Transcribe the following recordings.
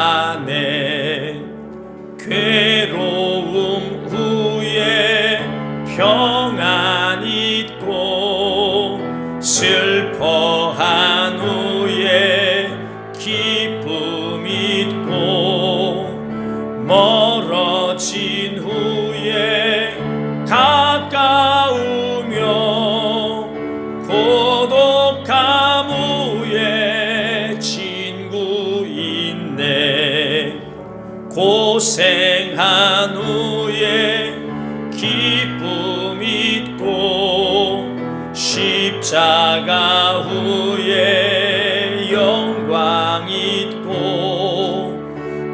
주수하네. 괴로움 후에 평안 있고 슬퍼한 후에 기쁨 있고 멀어진 후에 가까우며 고독함 후에 친구 있네. 고생한 후에 기쁨 있고 십자가 후에 영광 있고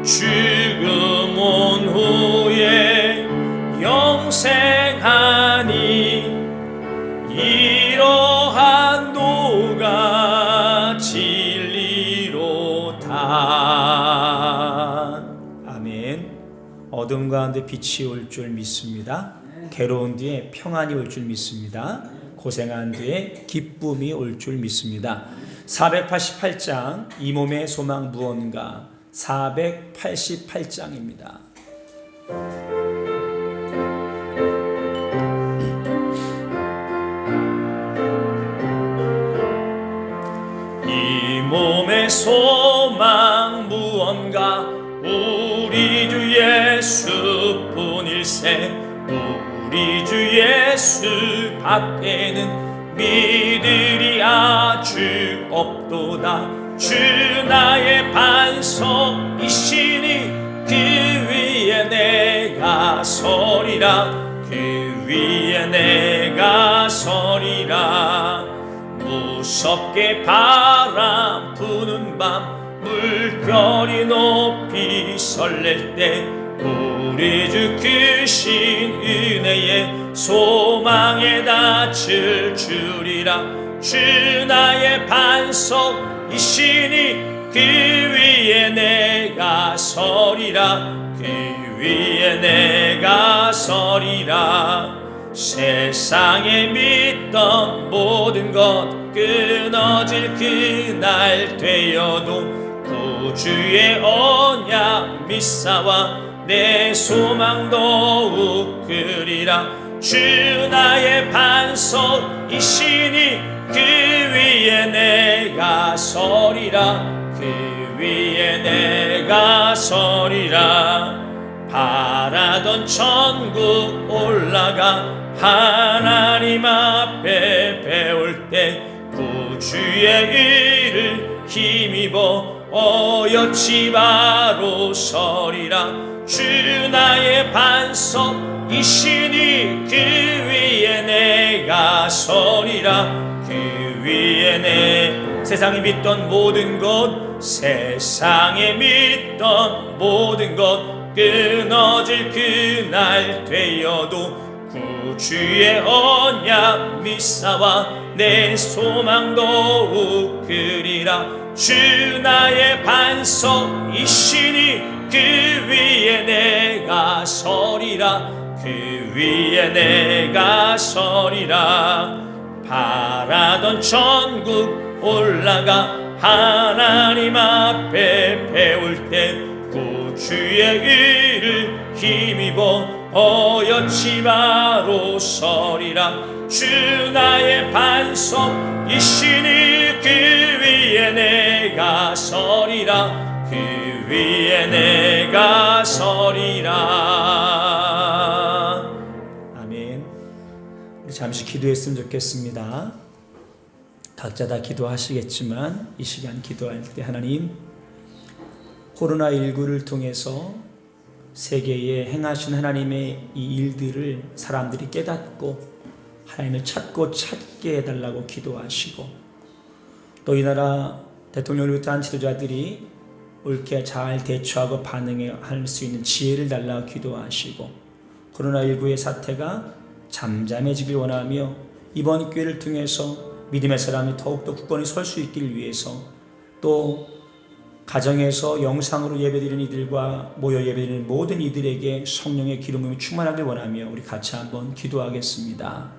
죽음 온 후에 영생하니 이러한 도가 진리로다. 아멘. 어둠 가운데 빛이 올 줄 믿습니다. 괴로운 뒤에 평안이 올 줄 믿습니다. 고생한 뒤에 기쁨이 올 줄 믿습니다. 488장 이 몸의 소망 무언가 488장입니다. 이 몸의 소망 무언가 우리 주 예수뿐일세. 우리 주 예수 밖에는 믿으리 아주 없도다. 주 나의 반석이시니 그 위에 내가 서리라. 그 위에 내가 서리라. 무섭게 바람 부는 밤 물결이 높이 설렐 때 우리 주 크신 은혜에 소망에 닿을 줄이라. 주 나의 반석이시니 그 위에 내가 서리라. 그 위에 내가 서리라. 세상에 믿던 모든 것 끊어질 그날 되어도 구주의 언약 믿사와 내 소망 더욱 크리라. 주 나의 반석이시니 그 위에 내가 서리라. 그 위에 내가 서리라. 바라던 천국 올라가 하나님 앞에 배울 때 구주의 의를 힘입어 어여치 바로 서리라. 주 나의 반석이시니 그 위에 내가 서리라. 그 위에 내 세상에 믿던 모든 것 세상에 믿던 모든 것 끊어질 그날 되어도 구주의 언약 믿사와 내 소망 더욱 크리라. 주 나의 반석이시니 그 위에 내가 서리라. 그 위에 내가 서리라. 바라던 천국 올라가 하나님 앞에 배울 때 구주의 의를 힘입어 어여치 바로 서리라. 주 나의 반석이시니 그 위에 내가 서리라. 그 위에 내가 서리라. 아멘. 우리 잠시 기도했으면 좋겠습니다. 각자 다 기도하시겠지만 이 시간 기도할 때 하나님, 코로나19를 통해서 세계에 행하신 하나님의 이 일들을 사람들이 깨닫고 하나님을 찾고 찾게 해달라고 기도하시고, 또 이 나라 대통령을 비롯한 지도자들이 옳게 잘 대처하고 반응할 수 있는 지혜를 달라고 기도하시고, 코로나19의 사태가 잠잠해지길 원하며 이번 기회를 통해서 믿음의 사람이 더욱더 굳건히 설 수 있기를 위해서, 또 가정에서 영상으로 예배드리는 이들과 모여 예배드리는 모든 이들에게 성령의 기름이 충만하길 원하며 우리 같이 한번 기도하겠습니다.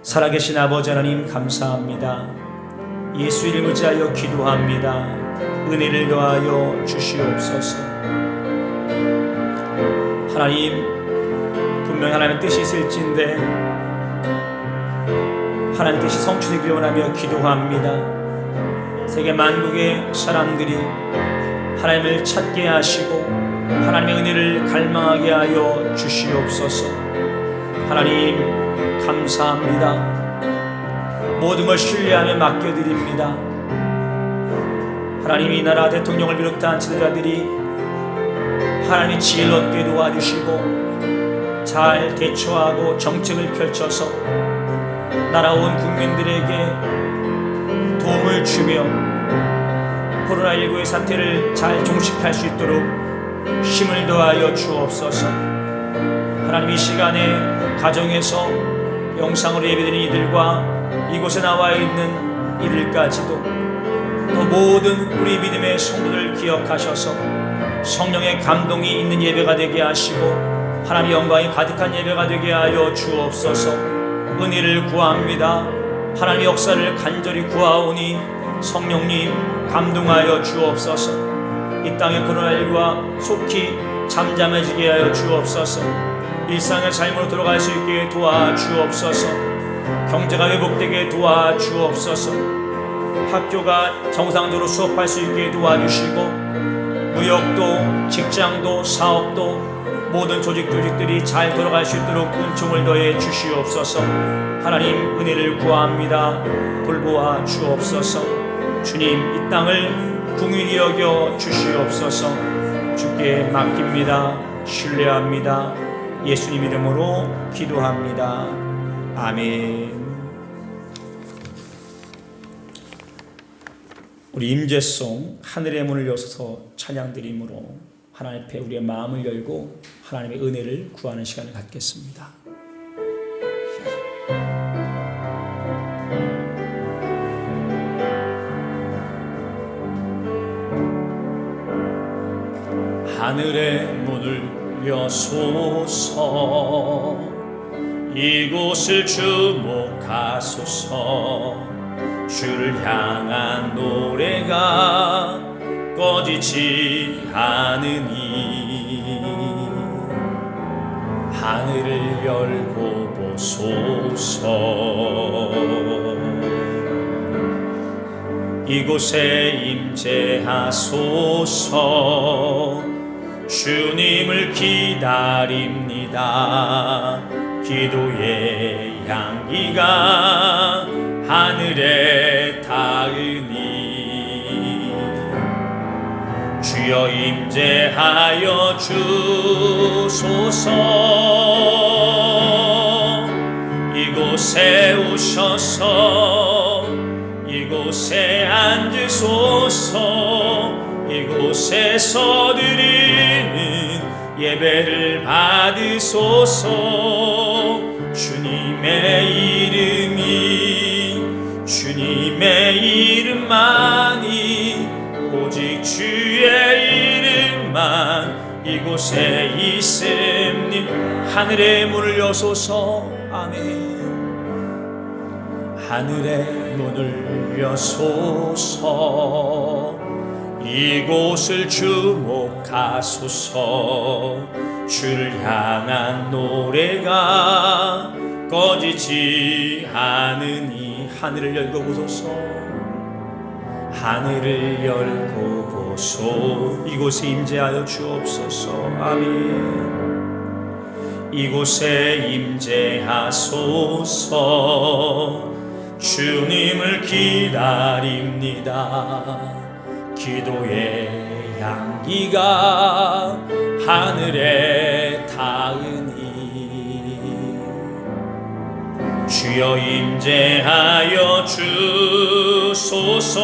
살아계신 아버지 하나님 감사합니다. 예수 이름을 의지하여 기도합니다. 은혜를 더하여 주시옵소서. 하나님, 분명히 하나님의 뜻이 있을진데 하나님의 뜻이 성취되기를 원하며 기도합니다. 세계 만국의 사람들이 하나님을 찾게 하시고 하나님의 은혜를 갈망하게 하여 주시옵소서. 하나님 감사합니다. 모든 걸 신뢰하며 맡겨드립니다. 하나님, 이 나라 대통령을 비롯한 지도자들이 하나님의 지혜를 얻게 도와주시고 잘 대처하고 정책을 펼쳐서 나라 온 국민들에게 도움을 주며 코로나19의 사태를 잘 종식할 수 있도록 힘을 더하여 주옵소서. 하나님, 이 시간에 가정에서 영상으로 예배드리는 이들과 이곳에 나와 있는 이들까지도 또 모든 우리 믿음의 성도들 기억하셔서 성령의 감동이 있는 예배가 되게 하시고 하나님의 영광이 가득한 예배가 되게 하여 주옵소서. 은혜를 구합니다. 하나님의 역사를 간절히 구하오니 성령님 감동하여 주옵소서. 이 땅의 코로나19가 속히 잠잠해지게 하여 주옵소서. 일상의 삶으로 돌아갈 수 있게 도와주옵소서. 경제가 회복되게 도와주옵소서. 학교가 정상적으로 수업할 수 있게 도와주시고 무역도 직장도 사업도 모든 조직들이 잘 돌아갈 수 있도록 은총을 더해 주시옵소서. 하나님, 은혜를 구합니다. 돌보아 주옵소서. 주님, 이 땅을 긍휼히 여겨 주시옵소서. 주께 맡깁니다. 신뢰합니다. 예수님 이름으로 기도합니다. 아멘. 우리 임재송 하늘의 문을 여서서 찬양드림으로 하나님 앞에 우리의 마음을 열고 하나님의 은혜를 구하는 시간을 갖겠습니다. 하늘의 문을 여소서 이곳을 주목하소서. 주를 향한 노래가 꺼지지 않으니 하늘을 열고 보소서. 이곳에 임재하소서. 주님을 기다립니다. 기도의 향기가 하늘에 닿으니 주여 임재하여 주소서. 이곳에 오셔서 이곳에 앉으소서. 이곳에서 드리는 예배를 받으소서. 주님의 이름만이 오직 주의 이름만 이곳에 있음니 하늘의 문을 여소서. 아멘. 하늘의 문을 여소서. 이곳을 주목하소서. 주를 향한 노래가 꺼지지 않으니 하늘을 열고 보소서. 하늘을 열고 보소. 이곳에 임재하여 주옵소서. 아멘. 이곳에 임재하소서. 주님을 기다립니다. 기도의 향기가 하늘에 닿으니 주여 임재하여 주소서.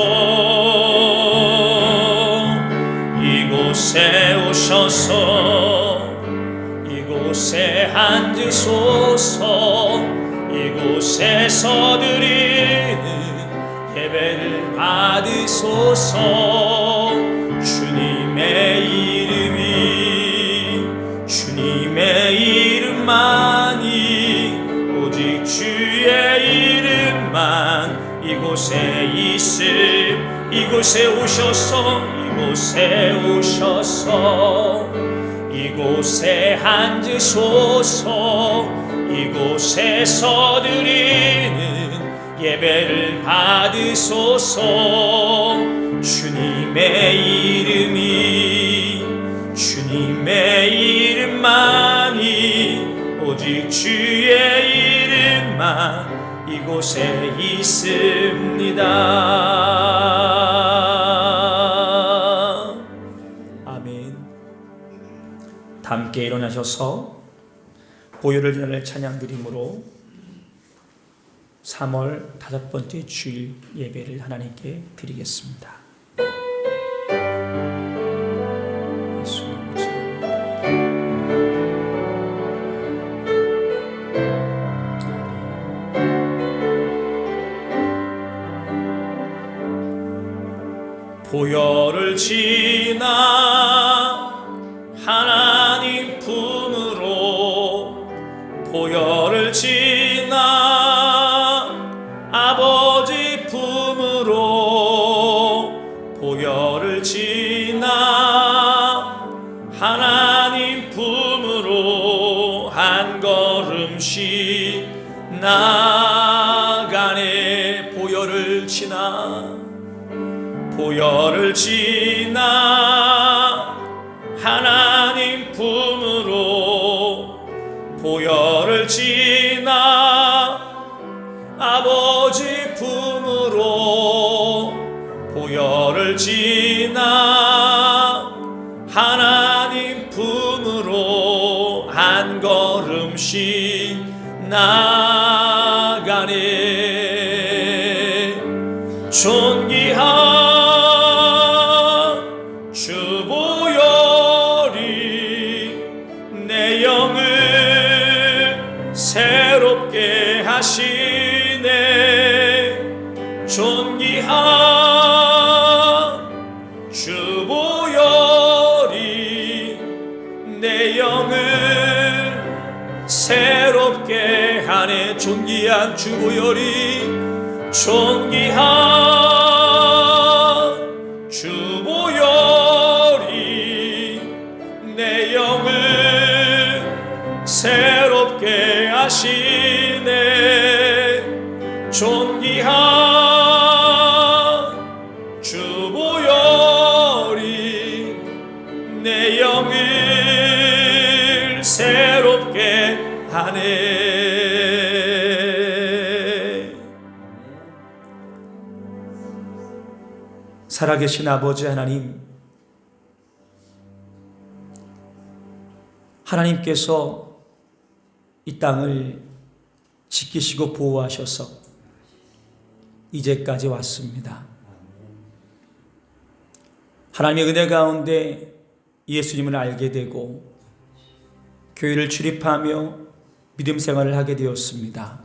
이곳에 오셔서 이곳에 앉으소서. 이곳에서 드리는 예배를 받으소서. 주님의 이름만이 오직 주의 이름만 이곳 이곳에 있음, 이곳에 오셔서, 이곳에 오셔서 이곳에 앉으소서. 이곳에서 드리는 예배를 받으소서. 주님의 이름이, 주님의 이름만이, 오직 주의 이름만 이곳에 있습니다. 아멘. 함께 일어나셔서 보혈을 전할 찬양 드림으로 3월 5번째 주일 예배를 하나님께 드리겠습니다. 예수님을 지옵니다. 보혈을 지나 하나님 품으로, 보혈을 지나 아버지 품으로, 보혈을 지나 하나님 품으로 한 걸음씩 나가네. 보혈을 지나, 보혈을 지나 하나님 품으로, 보혈을 지나 아버지 품으로, 보혈을 지나 하나님 품으로 한 걸음씩 나가네. 존귀한 주 보혈이 내 영을 새롭게 하시네. 존귀한 주 보혈이 내 영을 새롭게 하네. 존귀한 주 보혈이, 존귀한 주 보혈이 내 영을 새롭게 하시네. 존귀한 주 보혈이 내 영을 새롭게 하네. 살아계신 아버지 하나님, 하나님께서 이 땅을 지키시고 보호하셔서 이제까지 왔습니다. 하나님의 은혜 가운데 예수님을 알게 되고 교회를 출입하며 믿음 생활을 하게 되었습니다.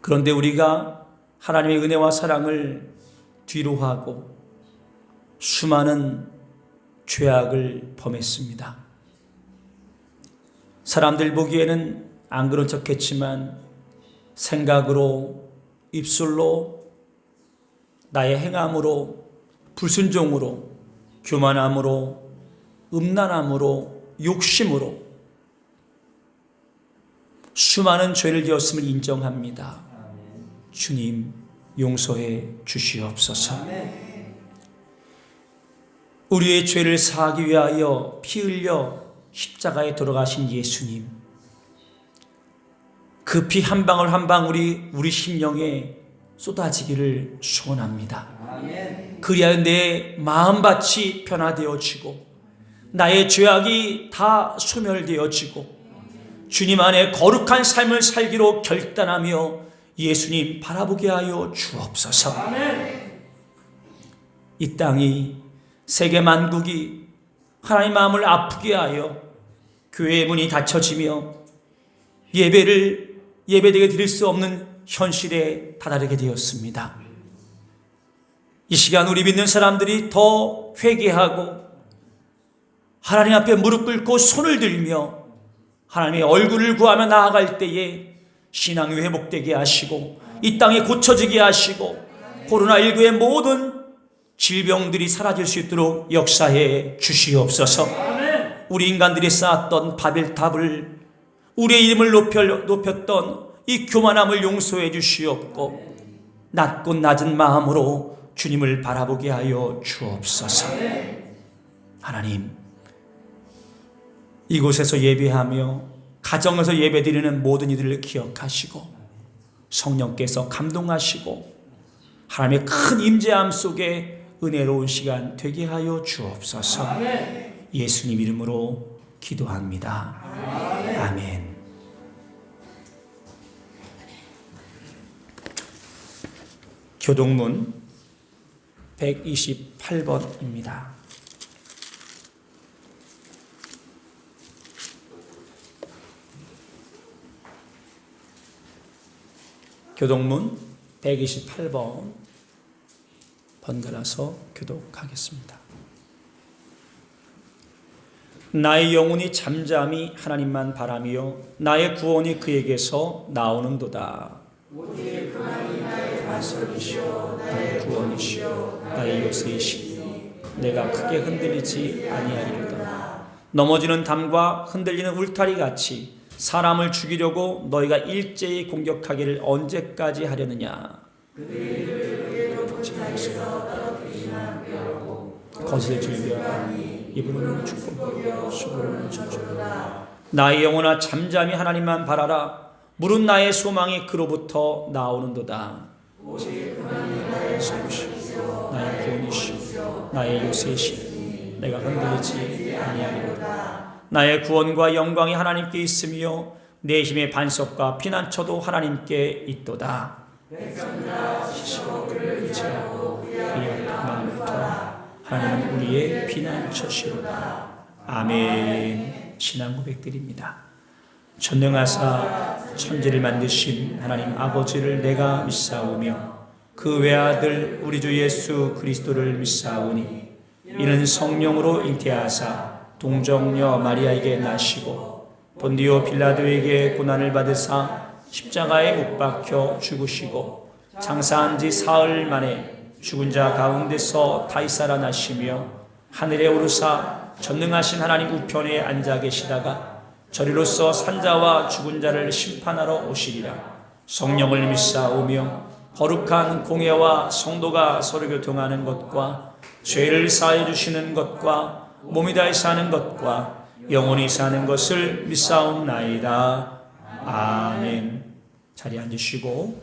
그런데 우리가 하나님의 은혜와 사랑을 뒤로 하고 수많은 죄악을 범했습니다. 사람들 보기에는 안 그런 척했지만 생각으로, 입술로, 나의 행함으로, 불순종으로, 교만함으로, 음란함으로, 욕심으로 수많은 죄를 지었음을 인정합니다. 주님, 용서해 주시옵소서. 우리의 죄를 사하기 위하여 피 흘려 십자가에 돌아가신 예수님, 그 피 한 방울 한 방울이 우리 심령에 쏟아지기를 소원합니다. 그리하여 내 마음밭이 변화되어지고 나의 죄악이 다 소멸되어지고 주님 안에 거룩한 삶을 살기로 결단하며 예수님 바라보게 하여 주옵소서. 이 땅이, 세계 만국이 하나님 마음을 아프게 하여 교회의 문이 닫혀지며 예배를 예배되게 드릴 수 없는 현실에 다다르게 되었습니다. 이 시간 우리 믿는 사람들이 더 회개하고 하나님 앞에 무릎 꿇고 손을 들며 하나님의 얼굴을 구하며 나아갈 때에 신앙이 회복되게 하시고 이 땅이 고쳐지게 하시고 코로나19의 모든 질병들이 사라질 수 있도록 역사해 주시옵소서. 우리 인간들이 쌓았던 바벨탑을, 우리의 이름을 높였던 이 교만함을 용서해 주시옵고 낮고 낮은 마음으로 주님을 바라보게 하여 주옵소서. 하나님, 이곳에서 예배하며 가정에서 예배드리는 모든 이들을 기억하시고 성령께서 감동하시고 하나님의 큰 임재함 속에 은혜로운 시간 되게 하여 주옵소서. 예수님 이름으로 기도합니다. 아멘. 교동문 128번입니다. 교동문 128번 번갈아서 교독하겠습니다. 나의 영혼이 잠잠히 하나님만 바라며 나의 구원이 그에게서 나오는도다. 오직 그만이 나의 반석이시오 나의 구원이시오 나의 요새이시니 내가 크게 흔들리지 아니하리로다. 넘어지는 담과 흔들리는 울타리 같이 사람을 죽이려고 너희가 일제히 공격하기를 언제까지 하려느냐. 거슬 즐겨하니 입으로는 축복하고 속으로는 저주하라. 나의 영혼아 잠잠히 하나님만 바라라. 물은 나의 소망이 그로부터 나오는도다. 오직 하나님 나의 소망이시오 나의 구원이시오 나의 요새이시니 내가 흔들리지 아니하리로다. 나의 구원과 영광이 하나님께 있으며 내 힘의 반석과 피난처도 하나님께 있도다. 백성들아 시시고 그를 의지하고 그의 앞에만 흩어라. 하나님은 우리의 피난처시로다. 아멘. 신앙 고백드립니다. 전능하사 천지를 만드신 하나님 아버지를 내가 믿사오며 그 외아들 우리 주 예수 그리스도를 믿사오니 이는 성령으로 잉태하사 동정녀 마리아에게 나시고 본디오 빌라도에게 고난을 받으사 십자가에 못 박혀 죽으시고 장사한 지 사흘 만에 죽은 자 가운데서 다시 살아나시며 하늘에 오르사 전능하신 하나님 우편에 앉아 계시다가 저리로서 산자와 죽은 자를 심판하러 오시리라. 성령을 믿사오며 거룩한 공회와 성도가 서로 교통하는 것과 죄를 사해 주시는 것과 몸이 다시 사는 것과 영원히 사는 것을 믿사옵나이다. 아멘. 자리에 앉으시고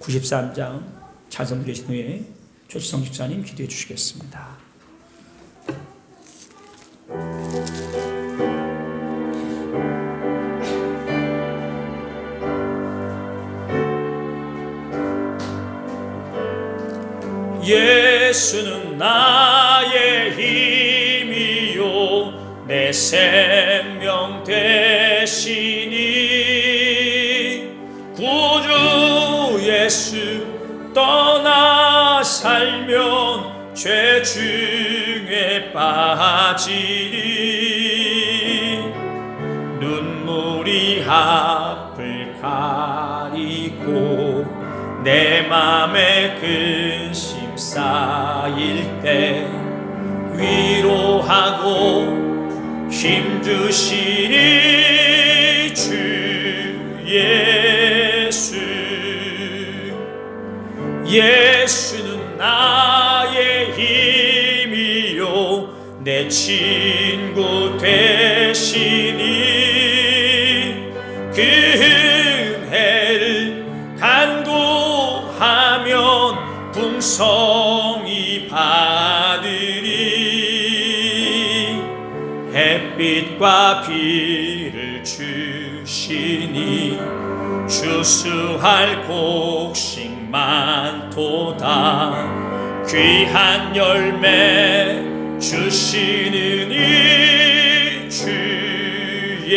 93장 찬송 드리신 후에 조치성 집사님 기도해 주시겠습니다. 예수는 나의 힘이요 내 생명 되시니 구주 예수 떠나 살면 죄 중에 빠지리. 눈물이 앞을 가리고 내 맘에 근심 쌓일 때 위로하고 힘주시니 주 예수. 예수는 나의 힘이요 내 친구 되시니 그 은혜를 간구하면 풍성히 받으리. 햇빛과 비를 주시니 추수할 곡식 많도다. 귀한 열매 주시는 이 주의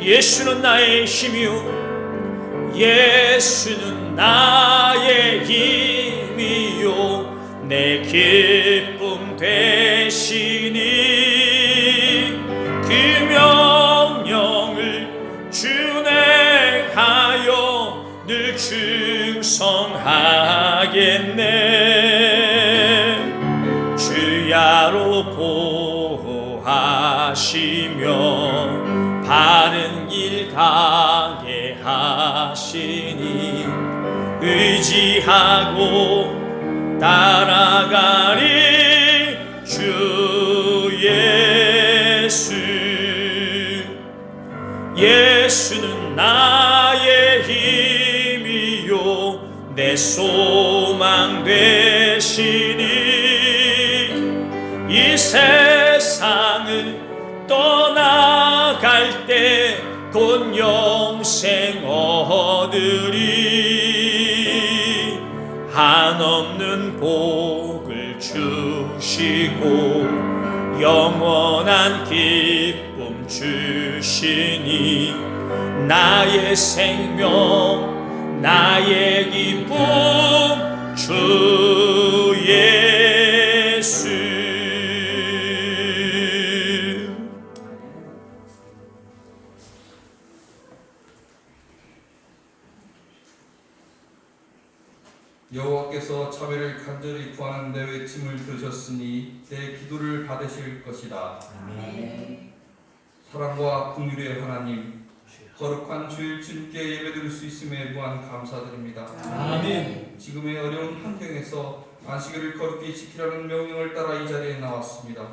예수는 나의 힘이요 예수는 나의 힘이요 내 기쁨 되시니 그 명령을 준행하여 충성하겠네. 주야로 보호하시며 바른 길 가게 하시니 의지하고 따라가리 주 예수. 예수는 나의 힘이요 내 소망 되시니 이 세상을 떠나갈 때 곧 영생 얻으리. 한없는 복을 주시고 영원한 기쁨 주시니 나의 생명 나의 기쁨 주 예수. 여호와께서 자비를 간절히 구하는 내 외침을 들으셨으니 내 기도를 받으실 것이다. 아멘. 사랑과 긍휼의 하나님, 거룩한 주일 주님께 예배드릴 수 있음에 무한 감사드립니다. 아멘. 지금의 어려운 환경에서 안식일을 거룩히 지키라는 명령을 따라 이 자리에 나왔습니다.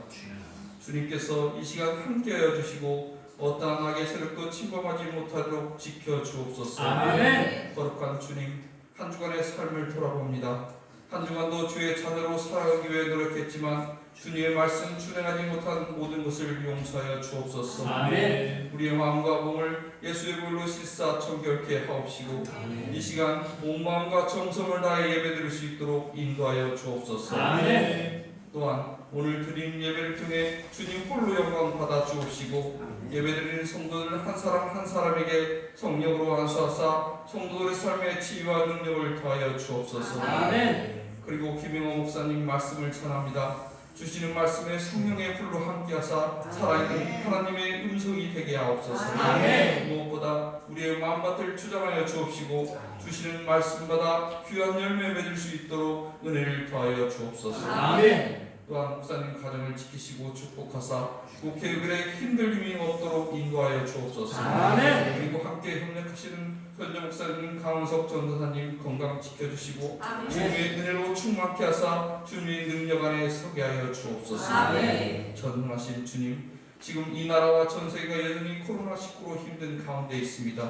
주님께서 이 시간 함께하여 주시고 어떠한 악의 세력도 침범하지 못하도록 지켜주옵소서. 아멘. 거룩한 주님, 한 주간의 삶을 돌아봅니다. 한 주간도 주의 자녀로 살아가기 위해 노력했지만 주님의 말씀 준행하지 못한 모든 것을 용서하여 주옵소서. 아멘. 우리의 마음과 몸을 예수의 보혈로 씻사 정결케 하옵시고 이 시간 온 마음과 정성을 다해 예배드릴 수 있도록 인도하여 주옵소서. 아멘. 또한 오늘 드린 예배를 통해 주님 홀로 영광 받아 주옵시고 예배드리는 성도들 한 사람 한 사람에게 성령으로 안수하사 성도들의 삶의 치유와 능력을 더하여 주옵소서. 아멘. 그리고 김영호 목사님 말씀을 전합니다. 주시는 말씀에 성령의 불로 함께하사 살아있는 하나님의 음성이 되게 하옵소서. 아멘. 무엇보다 우리의 마음밭을 주장하여 주옵시고 주시는 말씀마다 귀한 열매 맺을 수 있도록 은혜를 더하여 주옵소서. 아멘. 또한 목사님 가정을 지키시고 축복하사 목회의들의 흔들림이 없도록 인도하여 주옵소서. 아멘. 그리고 함께 협력하시는 현재 목사님 강원석 전도사님 건강 지켜주시고 아멘. 주님의 은혜로 충만케 하사 주님의 능력 안에 서게 하여 주옵소서. 아멘. 전능하신 주님, 지금 이 나라와 전 세계가 여전히 코로나19로 힘든 가운데 있습니다.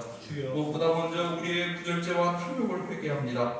무엇보다 먼저 우리의 부절제와 탐욕을 회개합니다.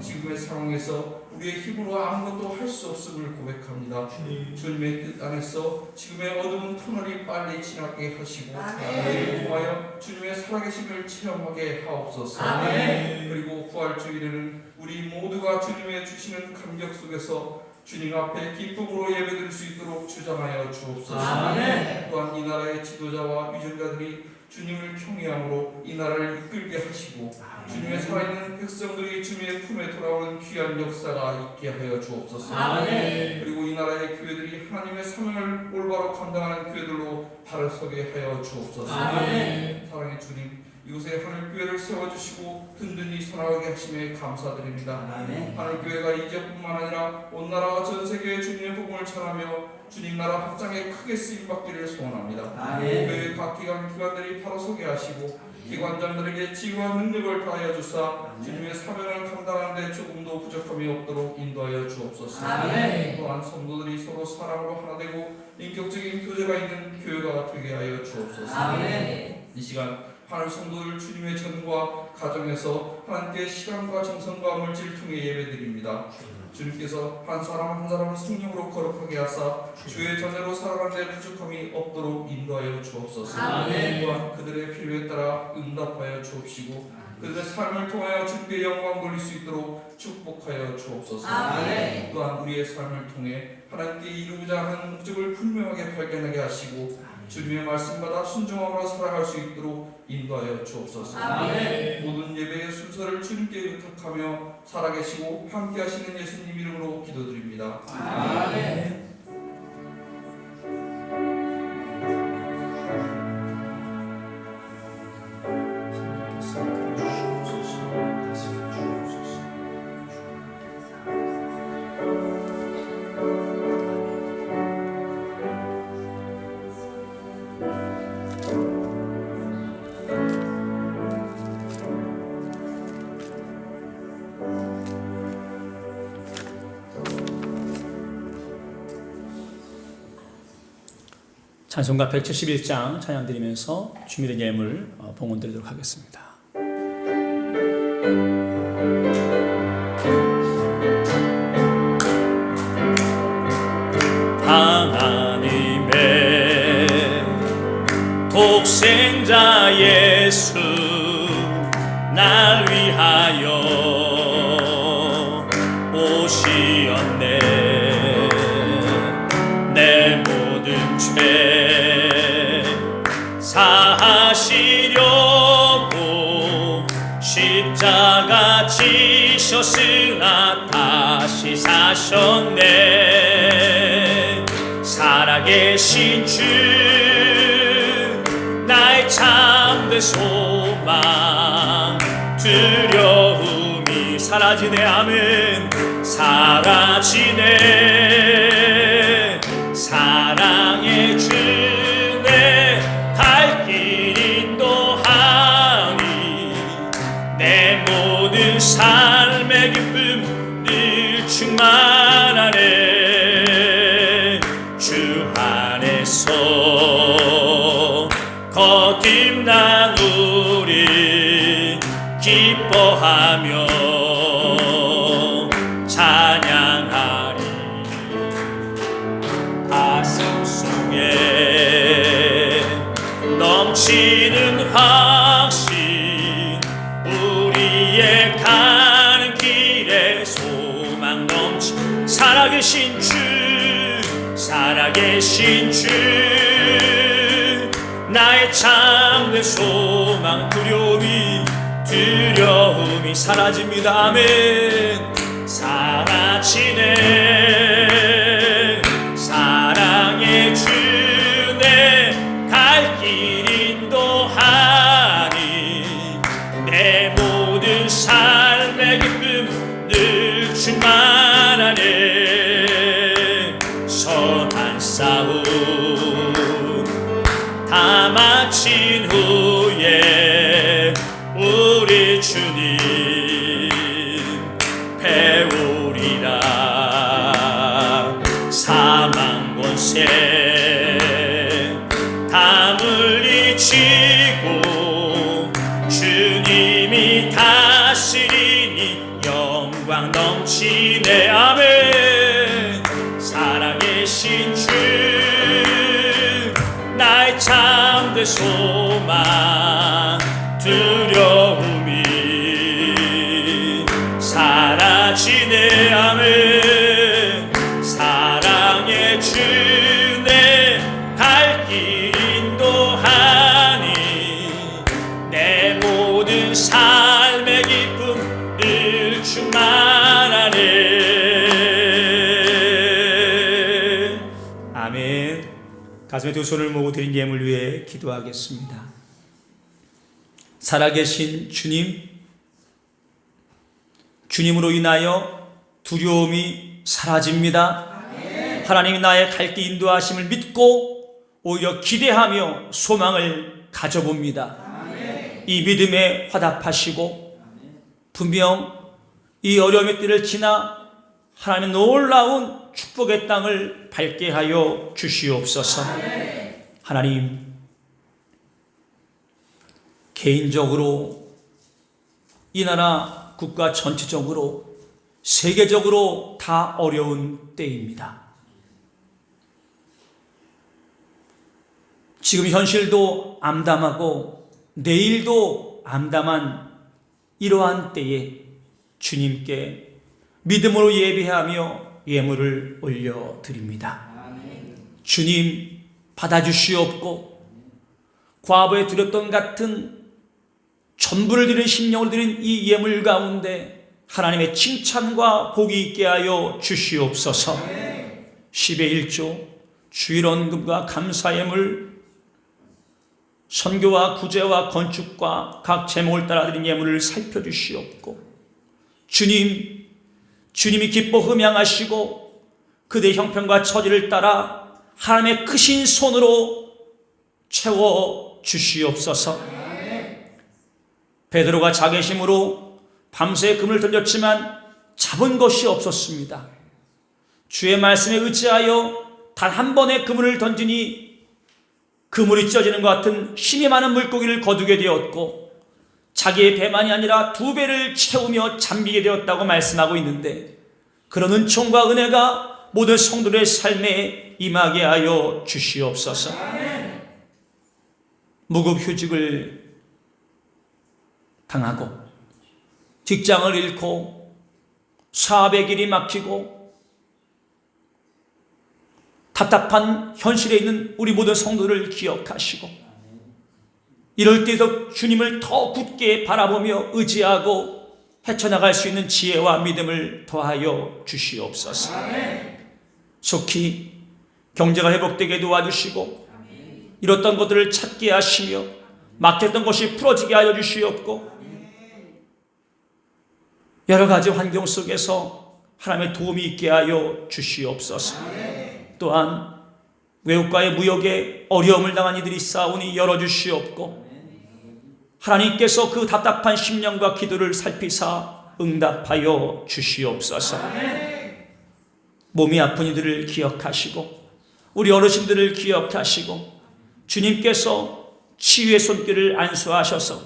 지금의 상황에서 우리의 힘으로 아무것도 할 수 없음을 고백합니다. 주님의 뜻 안에서 지금의 어두운 터널이 빨리 지나게 하시고 우리를 통하여 주님의 살아계심을 체험하게 하옵소서. 아멘. 그리고 부활주일에는 우리 모두가 주님의 주시는 감격 속에서 주님 앞에 기쁨으로 예배드릴 수 있도록 주장하여 주옵소서. 아멘. 또한 이 나라의 지도자와 위정자들이 주님을 경외함으로 이 나라를 이끌게 하시고 주님의 살아있는 백성들이 주님의 품에 돌아오는 귀한 역사가 있게 하여 주옵소서. 아멘. 그리고 이 나라의 교회들이 하나님의 사명을 올바로 감당하는 교회들로 바로 서게 하여 주옵소서. 아멘. 사랑의 주님, 이곳에 하늘교회를 세워주시고 든든히 선하게 하심에 감사드립니다. 아멘. 하늘교회가 이 지역뿐만 아니라 온 나라와 전 세계에 주님의 복음을 전하며 주님 나라 확장에 크게 쓰임받기를 소원합니다. 아멘. 교회 각 기관들이 바로 서게 하시고 기관장들에게 지혜와 능력을 다하여 주사 주님의 사명을 감당하는 데 조금도 부족함이 없도록 인도하여 주옵소서. 아멘. 또한 성도들이 서로 사랑으로 하나 되고 인격적인 교제가 있는 교회가 되게 하여 주옵소서. 아멘. 이 시간 하늘 성도들 주님의 전과 가정에서 하나님께 시간과 정성과 물질을 통해 예배드립니다. 주님께서 한 사람 한 사람을 성령으로 거룩하게 하사 주의 자녀로 살아가는 데 부족함이 없도록 인도하여 주옵소서. 아멘. 또한 그들의 필요에 따라 응답하여 주옵시고 그들의 삶을 통하여 주님께 영광 돌릴 수 있도록 축복하여 주옵소서. 아멘. 또한 우리의 삶을 통해 하나님께 이루고자 하는 목적을 분명하게 발견하게 하시고 주님의 말씀마다 순종함으로 살아갈 수 있도록 인도하여 주옵소서. 아멘. 모든 예배의 순서를 주님께 의탁하며 살아계시고 함께하시는 예수님 이름으로 기도드립니다. 아멘. 주옵소서. 찬송가 171장 찬양 드리면서 준비된 예물 봉헌 드리도록 하겠습니다. 하나님의 독생자 예수 날 위하여 오시었네. 내 모든 죄 사하시려고 십자가 지셨으나 다시 사셨네. 살아계신 주 나의 참된 소망 두려움이 사라지네. 아멘. 사라지네. 사랑의 주내 갈 길 인도하니 내 모든 삶의 기쁨 늘 충만하네. 주 안에서 거듭난 우리 기뻐하며 찬양하리. 가슴 속에 넘치는 확신 우리의 가는 길에 소망 넘치 살아계신 주 살아계신 주 나의 참된 소망 두려움이 사라집니다. 아멘. 사라지네. 사랑의 주내 갈 길 인도하니 내 모든 삶의 기쁨 늘 충만하네. 선한 싸움 다 마친 후에 우리 주님 배우리라. 사망 권세 다 물리치고 주님이 다스리니 영광 넘치네. 아멘. 살아계신 주 나의 참된 소망 두려움이 사라지네. 아멘. 사랑의 주내 갈 길 인도하니 내 모든 삶의 기쁨 늘 충만하네. 아멘. 가슴에 두 손을 모으고 드린 예물 위해 기도하겠습니다. 살아계신 주님으로 인하여 두려움이 사라집니다. 하나님이 나의 갈 길 인도하심을 믿고 오히려 기대하며 소망을 가져봅니다. 이 믿음에 화답하시고 분명 이 어려움의 때를 지나 하나님의 놀라운 축복의 땅을 밟게 하여 주시옵소서. 하나님, 개인적으로 이 나라 국가 전체적으로 세계적으로 다 어려운 때입니다. 지금 현실도 암담하고 내일도 암담한 이러한 때에 주님께 믿음으로 예배하며 예물을 올려드립니다. 주님 받아주시옵고 과거에 드렸던 같은 전부를 드린 심령을 드린 이 예물 가운데 하나님의 칭찬과 복이 있게 하여 주시옵소서. 10의 1조 주일원금과 감사예물 선교와 구제와 건축과 각 제목을 따라 드린 예물을 살펴주시옵고 주님이 기뻐 흠양하시고 그대 형편과 처지를 따라 하나님의 크신 손으로 채워 주시옵소서. 베드로가 자괴심으로 밤새 금을 던졌지만 잡은 것이 없었습니다. 주의 말씀에 의지하여 단 한 번의 그물을 던지니 그물이 찢어지는 것 같은 힘이 많은 물고기를 거두게 되었고 자기의 배만이 아니라 2배를 채우며 잠기게 되었다고 말씀하고 있는데, 그런 은총과 은혜가 모든 성도들의 삶에 임하게 하여 주시옵소서. 무급휴직을 당하고 직장을 잃고 사업의 길이 막히고 답답한 현실에 있는 우리 모든 성도를 기억하시고, 이럴 때에도 주님을 더 굳게 바라보며 의지하고 헤쳐나갈 수 있는 지혜와 믿음을 더하여 주시옵소서. 속히 경제가 회복되게 도와주시고 잃었던 것들을 찾게 하시며 막혔던 것이 풀어지게 하여 주시옵고, 여러 가지 환경 속에서 하나님의 도움이 있게 하여 주시옵소서. 또한 외국과의 무역에 어려움을 당한 이들이 싸우니 열어주시옵고, 하나님께서 그 답답한 심령과 기도를 살피사 응답하여 주시옵소서. 몸이 아픈 이들을 기억하시고 우리 어르신들을 기억하시고 주님께서 치유의 손길을 안수하셔서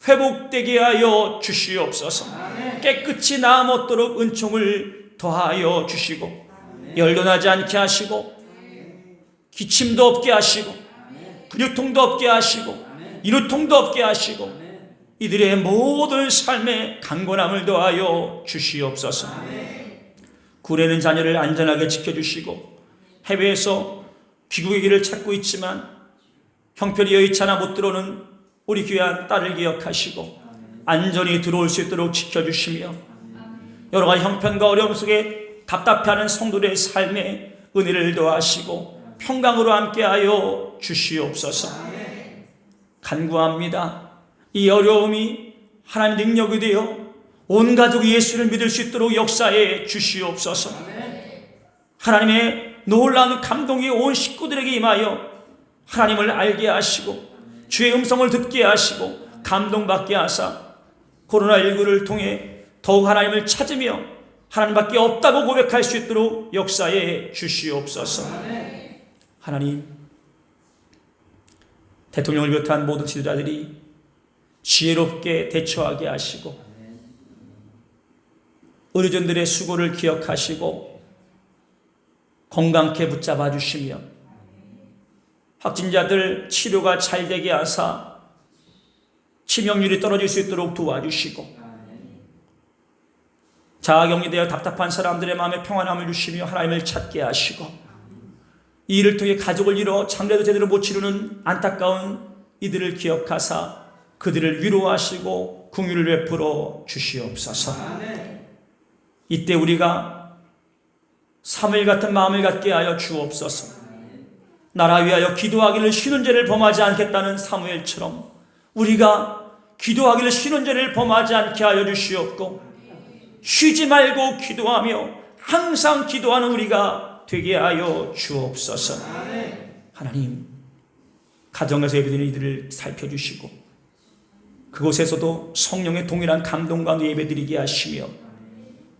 회복되게 하여 주시옵소서. 깨끗이 나음 얻도록 은총을 더하여 주시고 열도나지 않게 하시고 기침도 없게 하시고 근육통도 없게 하시고 인후통도 없게 하시고 이들의 모든 삶에 강건함을 더하여 주시옵소서. 구레는 자녀를 안전하게 지켜주시고 해외에서 귀국의 길을 찾고 있지만 형편이 여의치 않아 못 들어오는 우리 귀한 딸을 기억하시고 안전히 들어올 수 있도록 지켜주시며 여러 가지 형편과 어려움 속에 답답해하는 성도들의 삶에 은혜를 더하시고 평강으로 함께하여 주시옵소서. 간구합니다. 이 어려움이 하나님의 능력이 되어 온 가족이 예수를 믿을 수 있도록 역사해 주시옵소서. 하나님의 놀라운 감동이 온 식구들에게 임하여 하나님을 알게 하시고 주의 음성을 듣게 하시고 감동받게 하사 코로나19를 통해 더욱 하나님을 찾으며 하나님밖에 없다고 고백할 수 있도록 역사해 주시옵소서. 하나님, 대통령을 비롯한 모든 지도자들이 지혜롭게 대처하게 하시고 의료진들의 수고를 기억하시고 건강케 붙잡아 주시며 확진자들 치료가 잘 되게 하사 치명률이 떨어질 수 있도록 도와주시고 자아격리되어 답답한 사람들의 마음에 평안함을 주시며 하나님을 찾게 하시고 이 일을 통해 가족을 잃어 장례도 제대로 못 치르는 안타까운 이들을 기억하사 그들을 위로하시고 긍휼을 베풀어 주시옵소서. 이때 우리가 사무엘 같은 마음을 갖게 하여 주옵소서. 나라 위하여 기도하기를 쉬는 죄를 범하지 않겠다는 사무엘처럼 우리가 기도하기를 쉬는 죄를 범하지 않게 하여 주시옵고 쉬지 말고 기도하며 항상 기도하는 우리가 되게 하여 주옵소서. 하나님, 가정에서 예배드리는 이들을 살펴주시고 그곳에서도 성령의 동일한 감동과 예배드리게 하시며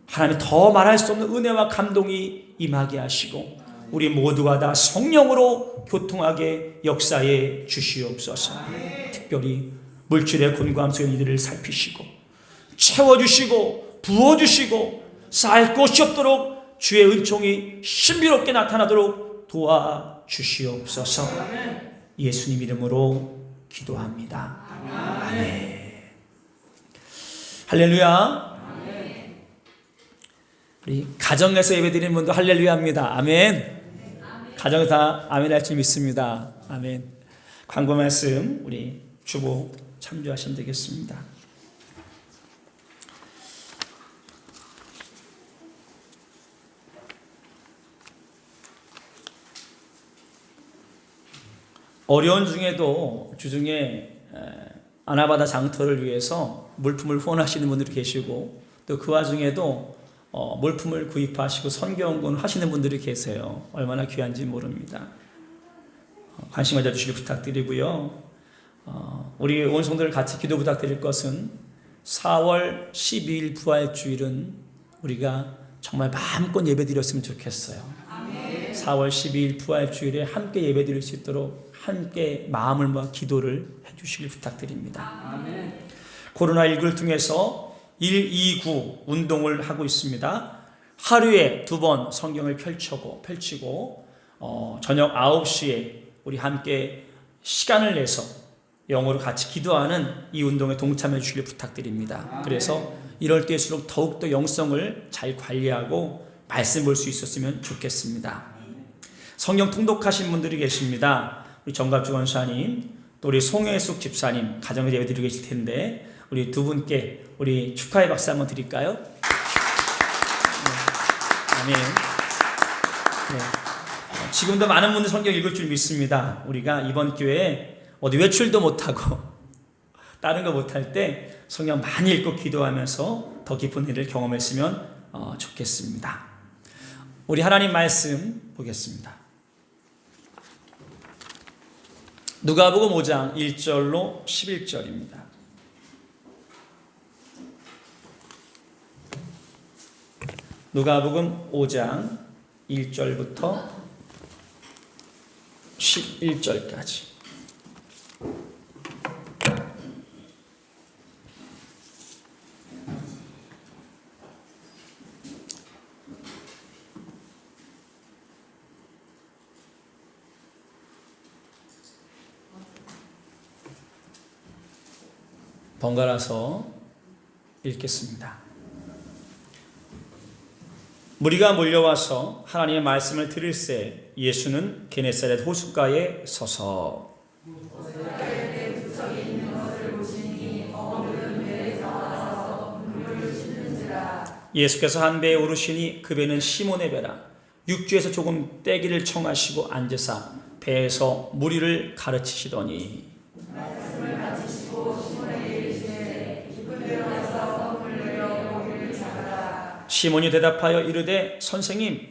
하나님 더 말할 수 없는 은혜와 감동이 임하게 하시고 우리 모두가 다 성령으로 교통하게 역사해 주시옵소서. 특별히 물질의 곤고함 속에 이들을 살피시고 채워주시고 부어주시고 쌓일 곳이 없도록 주의 은총이 신비롭게 나타나도록 도와주시옵소서. 예수님 이름으로 기도합니다. 아멘. 할렐루야. 우리 가정에서 예배드리는 분도 할렐루야입니다. 아멘. 가정에서 다 아멘 할 줄 믿습니다. 아멘. 광고 말씀 우리 주보 참조하시면 되겠습니다. 어려운 중에도 주중에 아나바다 장터를 위해서 물품을 후원하시는 분들이 계시고 또 그 와중에도 물품을 구입하시고 선교원군 하시는 분들이 계세요. 얼마나 귀한지 모릅니다. 관심 가져주시길 부탁드리고요. 우리 온 성도들 같이 기도 부탁드릴 것은 4월 12일 부활주일은 우리가 정말 마음껏 예배드렸으면 좋겠어요. 4월 12일 부활주일에 함께 예배드릴 수 있도록 함께 마음을 모아 기도를 해주시길 부탁드립니다. 아멘. 코로나19를 통해서 129 운동을 하고 있습니다. 하루에 2번 성경을 펼치고 저녁 9시에 우리 함께 시간을 내서 영어로 같이 기도하는 이 운동에 동참해 주시길 부탁드립니다. 그래서 이럴 때일수록 더욱더 영성을 잘 관리하고 말씀 볼 수 있었으면 좋겠습니다. 성경 통독하신 분들이 계십니다. 우리 정갑주 권사님, 또 우리 송혜숙 집사님, 가정을 예배드리고 계실 텐데 우리 두 분께 우리 축하의 박수 한번 드릴까요? 네. 아멘. 네. 지금도 많은 분들 성경 읽을 줄 믿습니다. 우리가 이번 기회에 어디 외출도 못하고 다른 거 못할 때 성경 많이 읽고 기도하면서 더 깊은 일을 경험했으면 좋겠습니다. 우리 하나님 말씀 보겠습니다. 누가복음 5장 1절로 11절입니다. 누가복음 5장 1절부터 11절까지. 번갈아서 읽겠습니다. 무리가 몰려와서 하나님의 말씀을 들을새 예수는 게네사렛 호숫가에 서서 예수께서 한 배에 오르시니 그 배는 시몬의 배라. 육지에서 조금 떼기를 청하시고 앉으사 배에서 무리를 가르치시더니 시몬이 대답하여 이르되 선생님,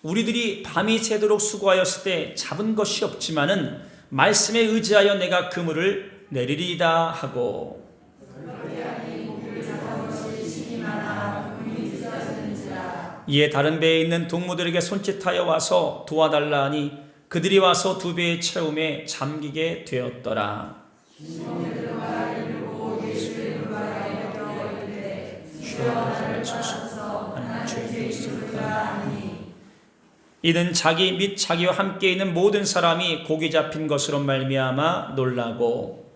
우리들이 밤이 새도록 수고하였을 때 잡은 것이 없지만은 말씀에 의지하여 내가 그물을 내리리이다 하고 이에 다른 배에 있는 동무들에게 손짓하여 와서 도와달라 하니 그들이 와서 두 배의 채움에 잠기게 되었더라. 이는 자기 및 자기와 함께 있는 모든 사람이 고기 잡힌 것으로 말미암아 놀라고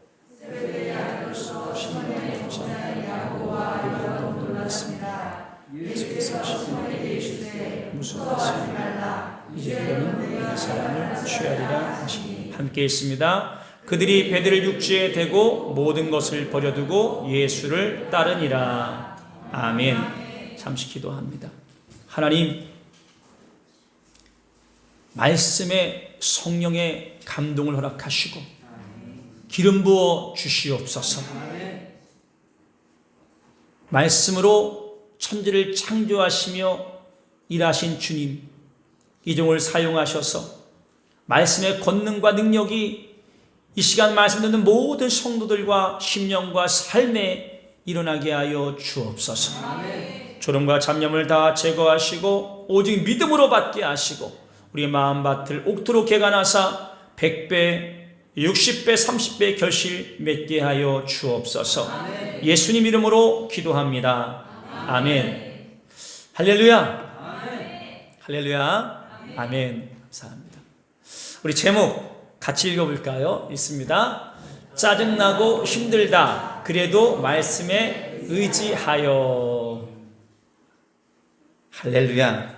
이제 그는 이 사람을 취하리라 하시니 함께 있습니다. 그들이 배들을 육지에 대고 모든 것을 버려두고 예수를 따르니라. 아멘. 잠시 기도합니다. 하나님, 말씀에 성령의 감동을 허락하시고 기름 부어 주시옵소서. 말씀으로 천지를 창조하시며 일하신 주님, 이 종을 사용하셔서 말씀의 권능과 능력이 이 시간 말씀 듣는 모든 성도들과 심령과 삶에 일어나게 하여 주옵소서. 조롱과 잡념을 다 제거하시고 오직 믿음으로 받게 하시고 우리의 마음밭을 옥토로 개간하사 100배, 60배, 30배 결실 맺게 하여 주옵소서. 예수님 이름으로 기도합니다. 아멘. 할렐루야. 할렐루야. 아멘. 감사합니다. 우리 제목 같이 읽어볼까요? 있습니다. 짜증나고 힘들다. 그래도 말씀에 의지하여. 할렐루야.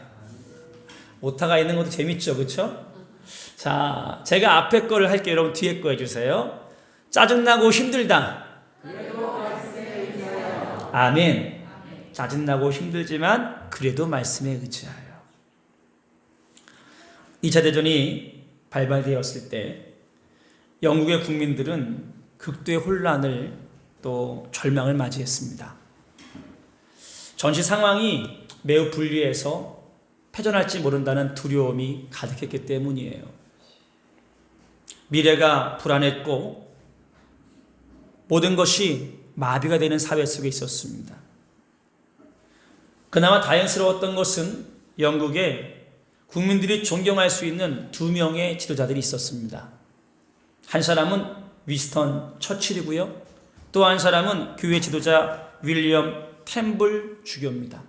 오타가 있는 것도 재밌죠, 그렇죠? 자, 제가 앞에 거를 할게요. 여러분 뒤에 거 해주세요. 짜증나고 힘들다. 아멘. 짜증나고 힘들지만 그래도 말씀에 의지하여. 2차 대전이 발발되었을 때 영국의 국민들은 극도의 혼란을 또 절망을 맞이했습니다. 전시 상황이 매우 불리해서 패전할지 모른다는 두려움이 가득했기 때문이에요. 미래가 불안했고 모든 것이 마비가 되는 사회 속에 있었습니다. 그나마 다행스러웠던 것은 영국에 국민들이 존경할 수 있는 2명의 지도자들이 있었습니다. 한 사람은 위스턴 처칠이고요. 또 한 사람은 교회 지도자 윌리엄 템블 주교입니다.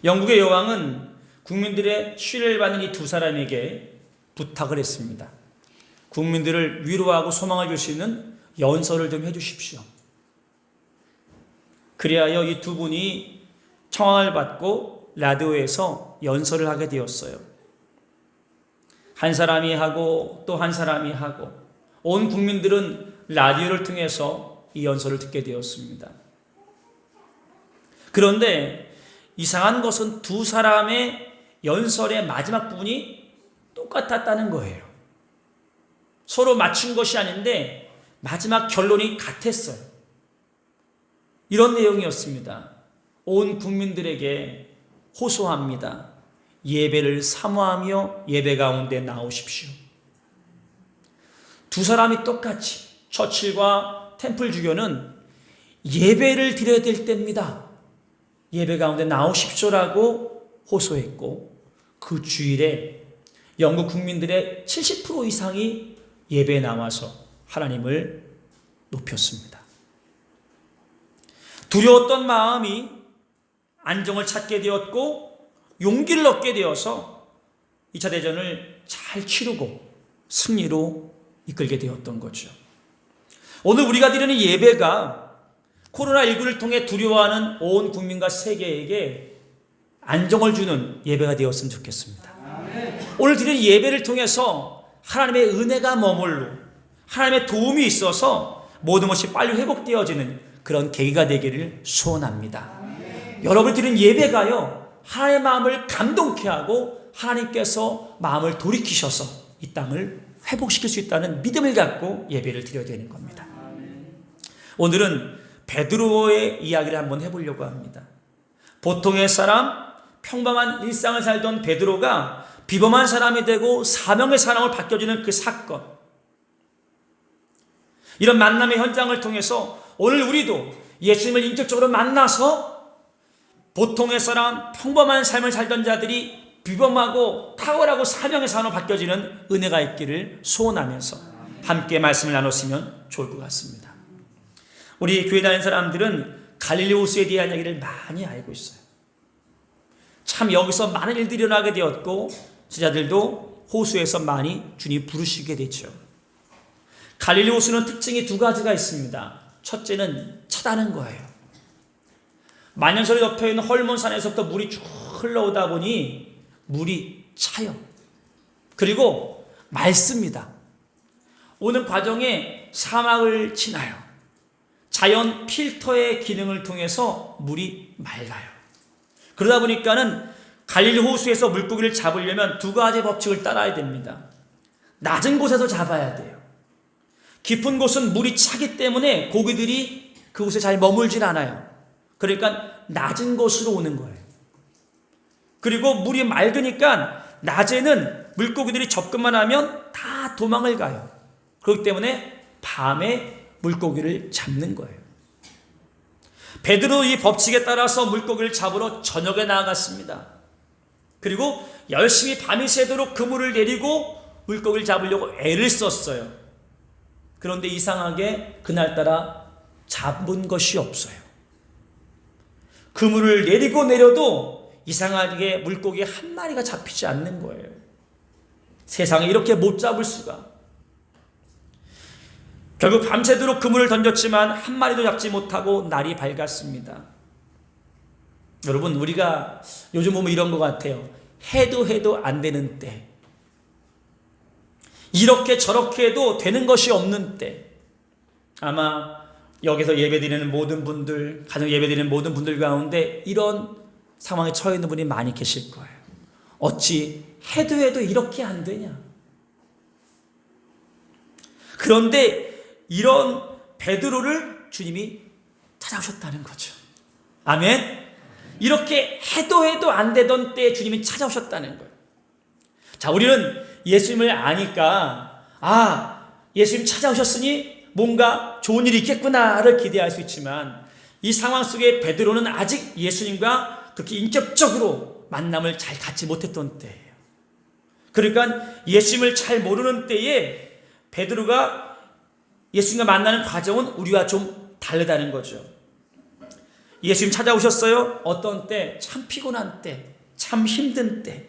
영국의 여왕은 국민들의 신뢰를 받는 이 두 사람에게 부탁을 했습니다. 국민들을 위로하고 소망을 줄 수 있는 연설을 좀 해주십시오. 그리하여 이 두 분이 청항을 받고 라디오에서 연설을 하게 되었어요. 한 사람이 하고 또 한 사람이 하고 온 국민들은 라디오를 통해서 이 연설을 듣게 되었습니다. 그런데 이상한 것은 두 사람의 연설의 마지막 부분이 똑같았다는 거예요. 서로 맞춘 것이 아닌데 마지막 결론이 같았어요. 이런 내용이었습니다. 온 국민들에게 호소합니다. 예배를 사모하며 예배 가운데 나오십시오. 두 사람이 똑같이 처칠과 템플 주교는 예배를 드려야 될 때입니다. 예배 가운데 나오십시오라고 호소했고 그 주일에 영국 국민들의 70% 이상이 예배에 나와서 하나님을 높였습니다. 두려웠던 마음이 안정을 찾게 되었고 용기를 얻게 되어서 2차 대전을 잘 치르고 승리로 이끌게 되었던 거죠. 오늘 우리가 드리는 예배가 코로나19를 통해 두려워하는 온 국민과 세계에게 안정을 주는 예배가 되었으면 좋겠습니다. 오늘 드리는 예배를 통해서 하나님의 은혜가 머물러 하나님의 도움이 있어서 모든 것이 빨리 회복되어지는 그런 계기가 되기를 소원합니다. 여러분 드리는 예배가요 하나님의 마음을 감동케 하고 하나님께서 마음을 돌이키셔서 이 땅을 회복시킬 수 있다는 믿음을 갖고 예배를 드려야 되는 겁니다. 오늘은 베드로의 이야기를 한번 해보려고 합니다. 보통의 사람, 평범한 일상을 살던 베드로가 비범한 사람이 되고 사명의 사람으로 바뀌어지는 그 사건, 이런 만남의 현장을 통해서 오늘 우리도 예수님을 인격적으로 만나서 보통의 사람, 평범한 삶을 살던 자들이 비범하고 탁월하고 사명의 사람으로 바뀌어지는 은혜가 있기를 소원하면서 함께 말씀을 나눴으면 좋을 것 같습니다. 우리 교회 다니는 사람들은 갈릴리 호수에 대한 이야기를 많이 알고 있어요. 참 여기서 많은 일들이 일어나게 되었고 제자들도 호수에서 많이 주님 부르시게 되죠. 갈릴리 호수는 특징이 두 가지가 있습니다. 첫째는 차다는 거예요. 만연설에 덮여있는 헐몬산에서부터 물이 쭉 흘러오다 보니 물이 차요. 그리고 맑습니다. 오는 과정에 사막을 지나요. 자연 필터의 기능을 통해서 물이 맑아요. 그러다 보니까는 갈릴리 호수에서 물고기를 잡으려면 두 가지 법칙을 따라야 됩니다. 낮은 곳에서 잡아야 돼요. 깊은 곳은 물이 차기 때문에 고기들이 그곳에 잘 머물질 않아요. 그러니까 낮은 곳으로 오는 거예요. 그리고 물이 맑으니까 낮에는 물고기들이 접근만 하면 다 도망을 가요. 그렇기 때문에 밤에 물고기를 잡는 거예요. 베드로 이 법칙에 따라서 물고기를 잡으러 저녁에 나아갔습니다. 그리고 열심히 밤이 새도록 그물을 내리고 물고기를 잡으려고 애를 썼어요. 그런데 이상하게 그날따라 잡은 것이 없어요. 그물을 내리고 내려도 이상하게 물고기 한 마리가 잡히지 않는 거예요. 세상에 이렇게 못 잡을 수가. 결국 밤새도록 그물을 던졌지만 한 마리도 잡지 못하고 날이 밝았습니다. 여러분 우리가 요즘 보면 이런 것 같아요. 해도 안 되는 때, 이렇게 저렇게 해도 되는 것이 없는 때, 아마 여기서 예배드리는 모든 분들, 가정 예배드리는 모든 분들 가운데 이런 상황에 처해 있는 분이 많이 계실 거예요. 어찌 해도 이렇게 안 되냐. 그런데 이런 베드로를 주님이 찾아오셨다는 거죠. 아멘. 이렇게 해도 안 되던 때에 주님이 찾아오셨다는 거예요. 자, 우리는 예수님을 아니까 예수님 찾아오셨으니 뭔가 좋은 일이 있겠구나를 기대할 수 있지만 이 상황 속에 베드로는 아직 예수님과 그렇게 인격적으로 만남을 잘 갖지 못했던 때예요. 그러니까 예수님을 잘 모르는 때에 베드로가 예수님과 만나는 과정은 우리와 좀 다르다는 거죠. 예수님 찾아오셨어요. 어떤 때? 참 피곤한 때, 참 힘든 때.